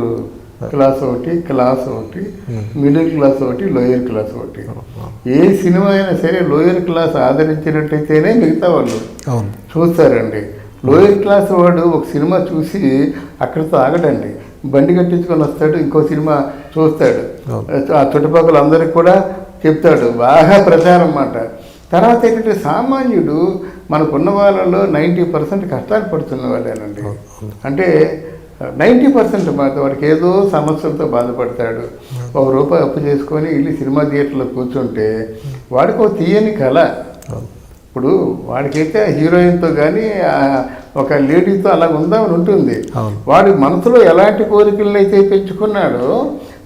క్లాస్ ఒకటి, క్లాస్ ఒకటి, మిడిల్ క్లాస్ ఒకటి, లోయర్ క్లాస్ ఒకటి. ఏ సినిమా అయినా సరే లోయర్ క్లాస్ ఆదరించినట్టయితేనే మిగతా వాళ్ళు చూస్తారండి. లోయర్ క్లాస్ వాడు ఒక సినిమా చూసి అక్కడితో ఆగడండి, బండి కట్టించుకొని వస్తాడు, ఇంకో సినిమా చూస్తాడు, ఆ చుట్టుపక్కల అందరికి కూడా చెప్తాడు, బాగా ప్రచారం అన్నమాట. తర్వాత ఏంటంటే సామాన్యుడు మనకున్న వాళ్ళలో 90% కష్టాలు పడుతున్న వాళ్ళేనండి. అంటే 90% మాట వాడికి ఏదో సమస్యలతో బాధపడతాడు. ₹1 అప్పు చేసుకొని వెళ్ళి సినిమా థియేటర్లో కూర్చుంటే వాడికి ఒక తీయని కళ. ఇప్పుడు వాడికైతే హీరోయిన్తో కానీ ఒక లేడీతో అలా ఉందామని ఉంటుంది. అవును. వాడి మనసులో ఎలాంటి కోరికలను అయితే పెంచుకున్నాడో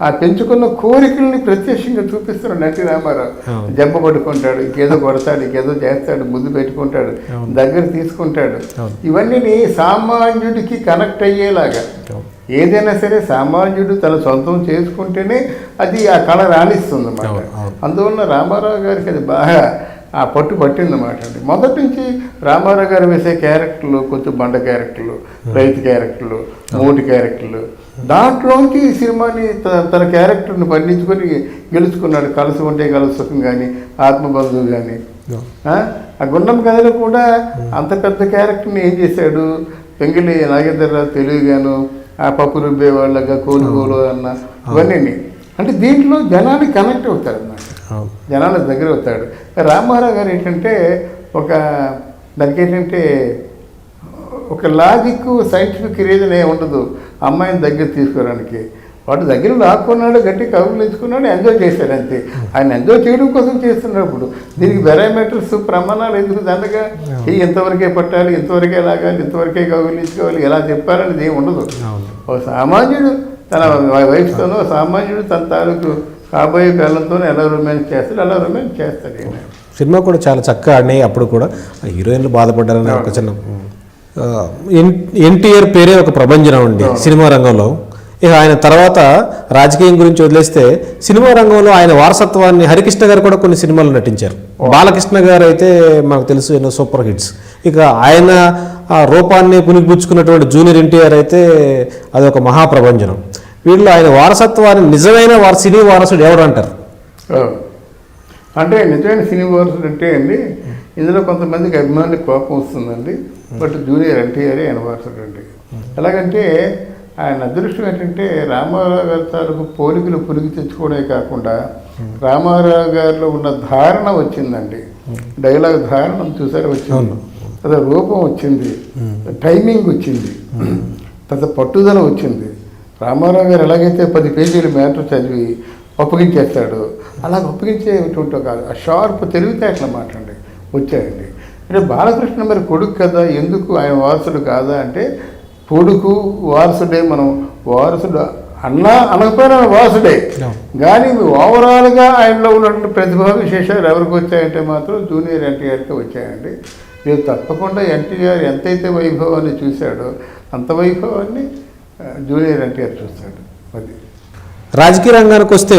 ఆ పెంచుకున్న కోరికల్ని ప్రత్యక్షంగా చూపిస్తున్నాడు నటి రామారావు. జబ్బ పట్టుకుంటాడు, ఇంకేదో కొడతాడు, ఇంకేదో చేస్తాడు, ముద్దు పెట్టుకుంటాడు, దగ్గర తీసుకుంటాడు. ఇవన్నీ సామాన్యుడికి కనెక్ట్ అయ్యేలాగా, ఏదైనా సరే సామాన్యుడు తన సొంతం చేసుకుంటేనే అది ఆ కళ రాణిస్తుంది అన్నమాట. అందువల్ల రామారావు గారికి అది బాగా ఆ పట్టు పట్టిందన్నమాట అండి. మొదటి నుంచి రామారావు గారు వేసే క్యారెక్టర్లు కొంచెం బండ క్యారెక్టర్లు, రైతు క్యారెక్టర్లు, మూటి క్యారెక్టర్లు, దాంట్లోంచి ఈ సినిమాని తన క్యారెక్టర్ని పండించుకొని గెలుచుకున్నాడు. కలసి ఉంటే కలసి సుఖం కానీ, ఆత్మబంధువు కానీ. ఆ గుండం కథలో కూడా అంత పెద్ద క్యారెక్టర్ని ఏం చేశాడు, పెంగిలి నాగేంద్రరావు తెలివిగాను, ఆ పప్పు రుబ్బే వాళ్ళగా కోలుకోలు అన్న ఇవన్నీ. అంటే దీంట్లో జనానికి కనెక్ట్ అవుతారు అన్నమాట, జనాల దగ్గర అవుతాడు. రామారావు గారు ఏంటంటే దానికి ఏంటంటే ఒక లాజిక్ సైంటిఫిక్ రీజన్ ఏ ఉండదు అమ్మాయిని దగ్గర తీసుకోవడానికి. వాడు దగ్గర లాక్కున్నాడు, గట్టి కబుర్లు ఇచ్చుకున్నాడు, ఎంజాయ్ చేశాడు అంతే. ఆయన ఎంజాయ్ చేయడం కోసం చేస్తున్నప్పుడు దీనికి పారామీటర్స్ ప్రమాణాలు ఎందుకు దండగా ఇంతవరకే పట్టాలి, ఇంతవరకే లాగాలి, ఇంతవరకే కబుర్లు ఇచ్చుకోవాలి, ఎలా చెప్పాలనేది ఏమి ఉండదు. ఒక సామాన్యుడు తన వైఫ్తోనో, సామాన్యుడు తన తాలూకు కాబోయే కాలంతో ఎలా రొమాన్స్ చేస్తాడు, అలా రొమాన్స్ చేస్తాడు. సినిమా కూడా చాలా చక్కగా ఆడినాయి. అప్పుడు కూడా హీరోయిన్లు బాధపడ్డారని ఒక చిన్న ఎన్టీఆర్ పేరే ఒక ప్రభంజనం అండి సినిమా రంగంలో. ఇక ఆయన తర్వాత రాజకీయం గురించి వదిలేస్తే సినిమా రంగంలో ఆయన వారసత్వాన్ని హరికృష్ణ గారు కూడా కొన్ని సినిమాలు నటించారు. బాలకృష్ణ గారు అయితే మనకు తెలుసు ఎన్నో సూపర్ హిట్స్. ఇక ఆయన ఆ రూపాన్ని పునిపుచ్చుకున్నటువంటి జూనియర్ ఎన్టీఆర్ అయితే అదొక మహాప్రభంజనం. వీళ్ళు ఆయన వారసత్వాన్ని నిజమైన సినీ వారసుడు ఎవరు అంటారు? అంటే నిజమైన సినీ వారసుడు అంటే అండి, ఇందులో కొంతమందికి అభిమానులకు కోపం వస్తుందండి. బట్ జూనియర్ ఎన్టీఆర్ ఆయన వారసుడు అండి. ఎలాగంటే ఆయన అదృష్టం ఏంటంటే రామారావు గారి తాలూకు పోలికలు పులికి తెచ్చుకోవడమే కాకుండా రామారావు గారిలో ఉన్న ధారణ వచ్చిందండి. డైలాగ్ ధారణ చూసారు వచ్చింది, అదే రూపం వచ్చింది, టైమింగ్ వచ్చింది, పెద్ద పట్టుదల వచ్చింది. రామారావు గారు ఎలాగైతే 10 పేజీలు మ్యాటర్ చదివి అప్పగించేస్తాడు, అలాగ అప్పగించేటువంటి ఒక షార్ప్ తెలివితేటల మాట అండి వచ్చాయండి. అంటే బాలకృష్ణ మరి కొడుకు కదా, ఎందుకు ఆయన వారసుడు కాదా అంటే కొడుకు వారసుడే. మనం వారసుడు అన్నా అనకపోయినా వారసుడే, కానీ ఓవరాల్గా ఆయనలో ఉన్నటువంటి ప్రతిభా విశేషాలు ఎవరికి వచ్చాయంటే మాత్రం జూనియర్ ఎన్టీఆర్కి వచ్చాయండి. మీరు తప్పకుండా ఎన్టీఆర్ ఎంతైతే వైభవాన్ని చూశాడో అంత వైభవాన్ని జూనియర్ ఎన్టీఆర్ చూస్తాడు. అది రాజకీయ రంగానికి వస్తే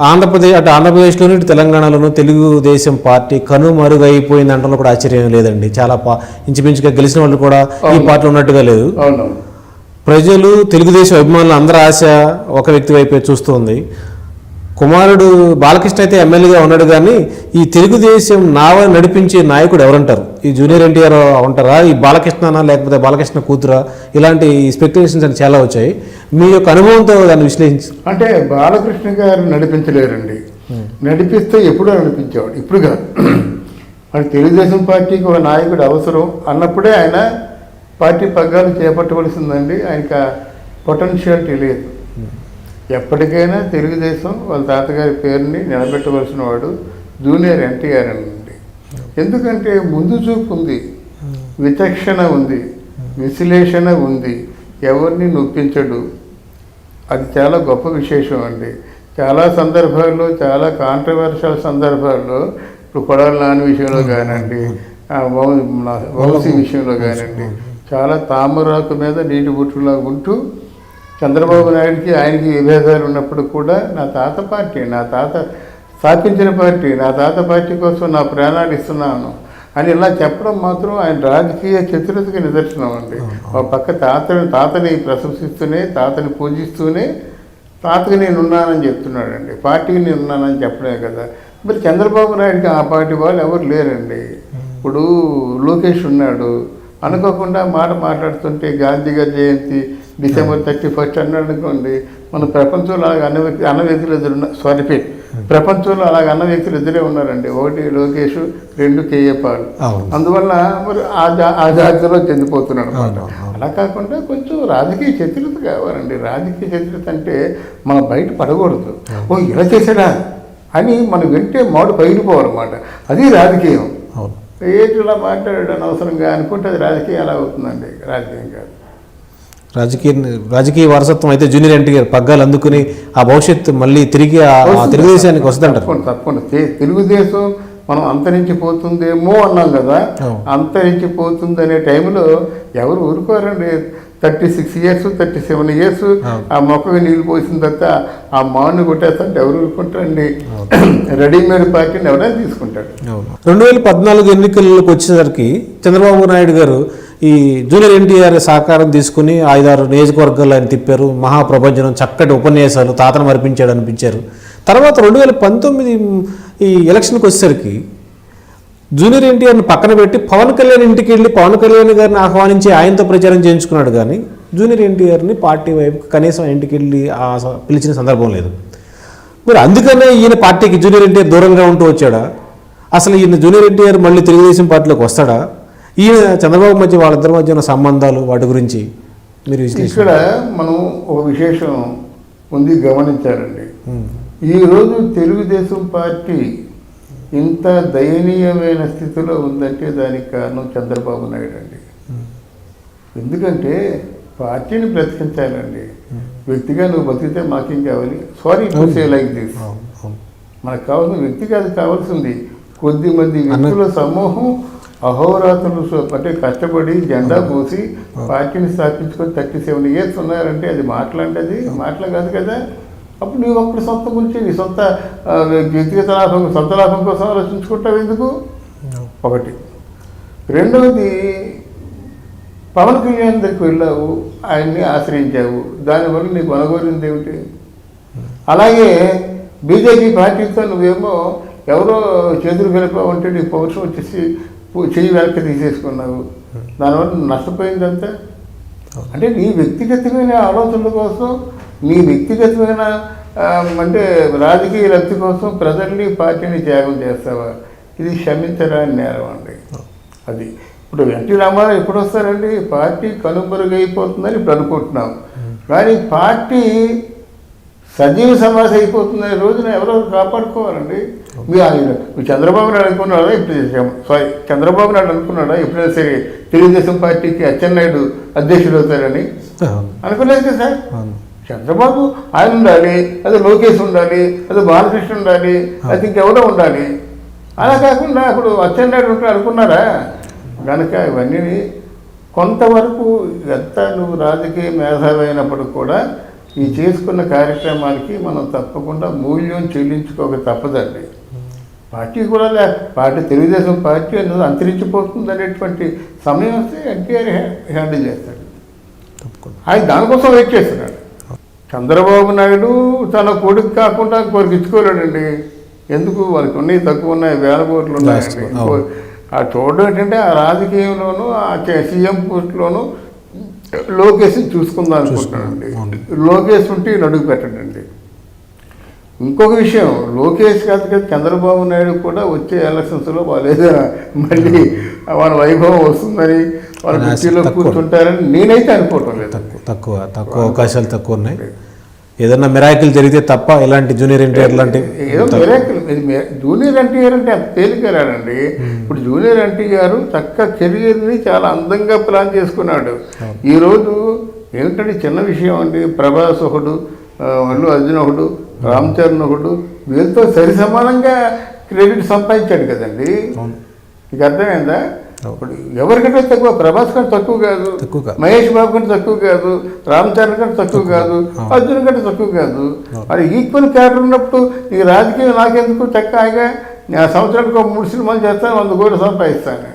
ఆంధ్రప్రదేశ్లోని ఇటు తెలంగాణలోనూ తెలుగుదేశం పార్టీ కనుమరుగైపోయింది అంటలో కూడా ఆశ్చర్యం లేదండి. చాలా ఇంచుమించుగా గెలిచిన వాళ్ళు కూడా ఈ పార్టీలో ఉన్నట్టుగా లేదు. ప్రజలు తెలుగుదేశం అభిమానులు అందరి ఆశ ఒక వ్యక్తి వైపే చూస్తుంది. కుమారుడు బాలకృష్ణ అయితే ఎమ్మెల్యేగా ఉన్నాడు, కానీ ఈ తెలుగుదేశం నావ నడిపించే నాయకుడు ఎవరంటారు? ఈ జూనియర్ ఎన్టీఆర్ ఉంటారా, ఈ బాలకృష్ణనా, లేకపోతే బాలకృష్ణ కూతురా? ఇలాంటి స్పెక్యులేషన్స్ అని చాలా వచ్చాయి. మీ యొక్క అనుభవంతో దాన్ని విశ్లేషించి. అంటే బాలకృష్ణ గారు నడిపించలేరండి, నడిపిస్తే ఎప్పుడో నడిపించేవాడు, ఇప్పుడు కాదు. మరి తెలుగుదేశం పార్టీకి ఒక నాయకుడు అవసరం అన్నప్పుడే ఆయన పార్టీ పగ్గాలు చేపట్టవలసిందండి. ఆయనకి పొటెన్షియాలిటీ లేదు. ఎప్పటికైనా తెలుగుదేశం వాళ్ళ తాతగారి పేరుని నిలబెట్టవలసిన వాడు జూనియర్ ఎన్టీఆర్ అండి. ఎందుకంటే ముందు చూపు ఉంది, విచక్షణ ఉంది, విశ్లేషణ ఉంది, ఎవరిని నొప్పించడు. అది చాలా గొప్ప విశేషం అండి. చాలా సందర్భాల్లో, చాలా కాంట్రవర్షియల్ సందర్భాల్లో, ఇప్పుడు కొడాలి నాని విషయంలో కానివ్వండి, వంశీ విషయంలో కానివ్వండి, చాలా తామరాకు మీద నీటి బుట్టులా ఉంటూ చంద్రబాబు నాయుడికి ఆయనకి విభేదాలు ఉన్నప్పుడు కూడా నా తాత పార్టీ, నా తాత స్థాపించిన పార్టీ, నా తాత పార్టీ కోసం నా ప్రాణాలు ఇస్తున్నాను అని ఇలా చెప్పడం మాత్రం ఆయన రాజకీయ చతురతకి నిదర్శనం అండి. ఒక పక్క తాతని ప్రశంసిస్తూనే, తాతని పూజిస్తూనే తాతకి నేను ఉన్నానని చెప్తున్నాడండి. పార్టీకి నేను ఉన్నానని చెప్పడమే కదా. మరి చంద్రబాబు నాయుడికి ఆ పార్టీ వాళ్ళు ఎవరు లేరండి. ఇప్పుడు లోకేష్ ఉన్నాడు, అనుకోకుండా మాట్లాడుతుంటే గాంధీ గారి జయంతి December 31 అన్నాడు అనుకోండి, మన ప్రపంచంలో అలాగ అన్న వ్యక్తులు ప్రపంచంలో అలాగ అన్న వ్యక్తులు ఎదురే ఉన్నారండి. ఒకటి లోకేష్, 2 కేఏ పాల్. అందువల్ల మరి ఆ జాతిలో చెందిపోతున్నాడు అనమాట. అలా కాకుండా కొంచెం రాజకీయ చతురత కావాలండి. రాజకీయ చతురత అంటే మనం బయట పడకూడదు. ఇలా చేశాడా అని మనం వింటే మాడు పగిలిపోవాలన్నమాట. అది రాజకీయం. ఏంటి ఇలా మాట్లాడాడు అనవసరంగా అనుకుంటే అది రాజకీయం ఎలా అవుతుందండి? రాజకీయం కాదు. రాజకీయ వారసత్వం అయితే జూనియర్ ఎన్టీఆర్ పగ్గాలు అందుకుని ఆ భవిష్యత్తు మళ్ళీ తిరిగి ఆ తెలుగుదేశానికి వస్తుందంటారు. తప్పకుండా తెలుగుదేశం మనం అంతరించిపోతుందేమో అన్నాం కదా, అంతరించిపోతుంది అనే టైంలో ఎవరు ఊరుకోరండి. 36 years 37 years ఆ మొక్కకి నీళ్ళు పోసిన తర్వాత ఆ మాను కొట్టేస్తుంటే ఎవరు ఊరుకుంటారండి? రెడీమేడ్ పార్టీని ఎవరైనా తీసుకుంటాడు. 2014 ఎన్నికల్లోకి వచ్చేసరికి చంద్రబాబు నాయుడు గారు ఈ జూనియర్ ఎన్టీఆర్ సహకారం తీసుకుని 5-6 నియోజకవర్గాలు ఆయన తిప్పారు. మహాప్రపంచం చక్కటి ఉపన్యాసాలు తాతను మరిపించాడు అనిపించారు. తర్వాత 2019 ఈ ఎలక్షన్కి వచ్చేసరికి జూనియర్ ఎన్టీఆర్ని పక్కన పెట్టి పవన్ కళ్యాణ్ ఇంటికి వెళ్ళి పవన్ కళ్యాణ్ గారిని ఆహ్వానించి ఆయనతో ప్రచారం చేయించుకున్నాడు. కానీ జూనియర్ ఎన్టీఆర్ని పార్టీ వైపు కనీసం ఇంటికి వెళ్ళి పిలిచిన సందర్భం లేదు. మరి అందుకనే ఈయన పార్టీకి జూనియర్ ఎన్టీఆర్ దూరంగా ఉంటూ వచ్చాడా? అసలు ఈయన జూనియర్ ఎన్టీఆర్ మళ్ళీ తెలుగుదేశం పార్టీలోకి వస్తాడా? ఈయన చంద్రబాబు మధ్య వాళ్ళిద్దరి మధ్య ఉన్న సంబంధాలు వాటి గురించి మీరు ఇక్కడ మనం ఒక విశేషం ఉంది, గమనించారండి. ఈరోజు తెలుగుదేశం పార్టీ ఇంత దయనీయమైన స్థితిలో ఉందంటే దానికి కారణం చంద్రబాబు నాయుడు అండి. ఎందుకంటే పార్టీని బ్రతికించాలండి. వ్యక్తిగా నువ్వు బతికితే మాకేం కావాలి? Sorry to say like this. మనకు కావాల్సిన వ్యక్తి కాదు, కావాల్సింది కొద్దిమంది వ్యక్తుల సమూహం అహోరాత్రులు అంటే కష్టపడి జెండా పోసి పార్టీని స్థాపించుకొని 37 years ఉన్నారంటే అది మాట్లాడేది మాటలు కాదు కదా. అప్పుడు నువ్వు అప్పుడు సొంత గురించి నీ సొంత వ్యక్తిగత లాభం సొంత లాభం కోసం ఆలోచించుకుంటావు ఎందుకు? ఒకటి. రెండవది, పవన్ కళ్యాణ్ దగ్గరికి వెళ్ళావు, ఆయన్ని ఆశ్రయించావు, దానివల్ల నీకు అనుకోరింది ఏమిటి? అలాగే బీజేపీ పార్టీతో నువ్వేమో ఎవరో చేతులు కలిపావంటే నీ పౌరుషం వచ్చేసి చెయ్యి వెనక్కి తీసేసుకున్నావు. దానివల్ల నష్టపోయిందంతా. అంటే నీ వ్యక్తిగతమైన ఆలోచనల కోసం, నీ వ్యక్తిగతమైన అంటే రాజకీయ లబ్ధి కోసం ప్రజల్ని పార్టీని త్యాగం చేస్తావా? ఇది క్షమించరాని నేరం అండి. అది ఇప్పుడు ఎన్టీ రామారావు ఎప్పుడు వస్తారండి? పార్టీ కనుమరుగైపోతుందని ఇప్పుడు అనుకుంటున్నాం, కానీ పార్టీ సజీవ సమాధి అయిపోతున్న రోజున ఎవరో కాపాడుకోవాలండి. మీరు చంద్రబాబు నాయుడు అనుకున్నాడా? ఇప్పుడు చంద్రబాబు నాయుడు అనుకున్నాడా ఎప్పుడైనా సరే తెలుగుదేశం పార్టీకి అచ్చెన్నాయుడు అధ్యక్షుడు అవుతారని? అనుకోలేదు కదా సార్. చంద్రబాబు ఆయన ఉండాలి, అది లోకేష్ ఉండాలి, అది బాలకృష్ణ ఉండాలి, అది ఇంకెవరో ఉండాలి. అలా కాకుండా అప్పుడు అచ్చెన్నాయుడు ఉంటాడు అనుకున్నారా? కనుక ఇవన్నీ కొంతవరకు ఎంత నువ్వు రాజకీయ మేధావి అయినప్పుడు కూడా ఈ చేసుకున్న కార్యక్రమాలకి మనం తప్పకుండా మూల్యం చెల్లించుకోక తప్పదండి. పార్టీ కూడా పార్టీ తెలుగుదేశం పార్టీ అనేది అంతరించిపోతుంది అనేటువంటి సమయం వస్తే ఎన్టీఆర్ హ్యాండిల్ చేస్తాడు. ఆయన దానికోసం వెయిట్ చేస్తున్నాడు. చంద్రబాబు నాయుడు తన కొడుకు కాకుండా ఇంకొకరికి ఇచ్చుకోలేడండి. ఎందుకు? వాళ్ళకి ఉన్నాయి, తక్కువ ఉన్నాయి, 1000 కోట్లు ఉన్నాయండి. ఆ చూడడం ఏంటంటే ఆ రాజకీయంలోనూ ఆ సీఎం పోస్టులోనూ లోకేష్ చూసుకుందాం అనుకుంటున్నానండి. లోకేష్ ఉంటే నడుగు పెట్టండి. ఇంకొక విషయం, లోకేష్ కాదు కదా చంద్రబాబు నాయుడు కూడా వచ్చే ఎలక్షన్స్లో వాళ్ళు ఏదైనా మళ్ళీ వాళ్ళ వైభవం వస్తుందని వాళ్ళ కుర్చీలో కూర్చుంటారని నేనైతే అనుకోవటం లేదు. తక్కువ అవకాశాలు తక్కువ ఉన్నాయి. ఏదన్నా మిరాకిల్ జరిగితే తప్ప ఇలాంటి జూనియర్ ఎన్టీఆర్ లాంటి ఏదో మిరాకిల్. జూనియర్ ఎన్టీఆర్ అంటే అంత తేలికరాడండి. ఇప్పుడు జూనియర్ ఎన్టీఆర్ చక్క కెరీర్ని చాలా అందంగా ప్లాన్ చేసుకున్నాడు. ఈరోజు ఏమిటంటే చిన్న విషయం అండి, ప్రభాస్ ఒకడు, అల్లు అర్జున్ ఒకడు, రామ్ చరణ్ ఒకడు, వీళ్ళతో సరి సమానంగా క్రెడిట్ సంపాదించాడు కదండి. నీకు అర్థమైందా? ఇప్పుడు ఎవరికంటే తక్కువ, ప్రభాస్ కంటే తక్కువ కాదు, మహేష్ బాబు కంటే తక్కువ కాదు, రామ్ చరణ్ కంటే తక్కువ కాదు, అర్జున్ కంటే తక్కువ కాదు. మరి ఈక్వల్ క్యారెక్టర్ ఉన్నప్పుడు ఈ రాజకీయం నాకెందుకు చక్కగా సంవత్సరానికి 3 సినిమాలు చేస్తాను, 100 కోట్లు సంపాదిస్తాను.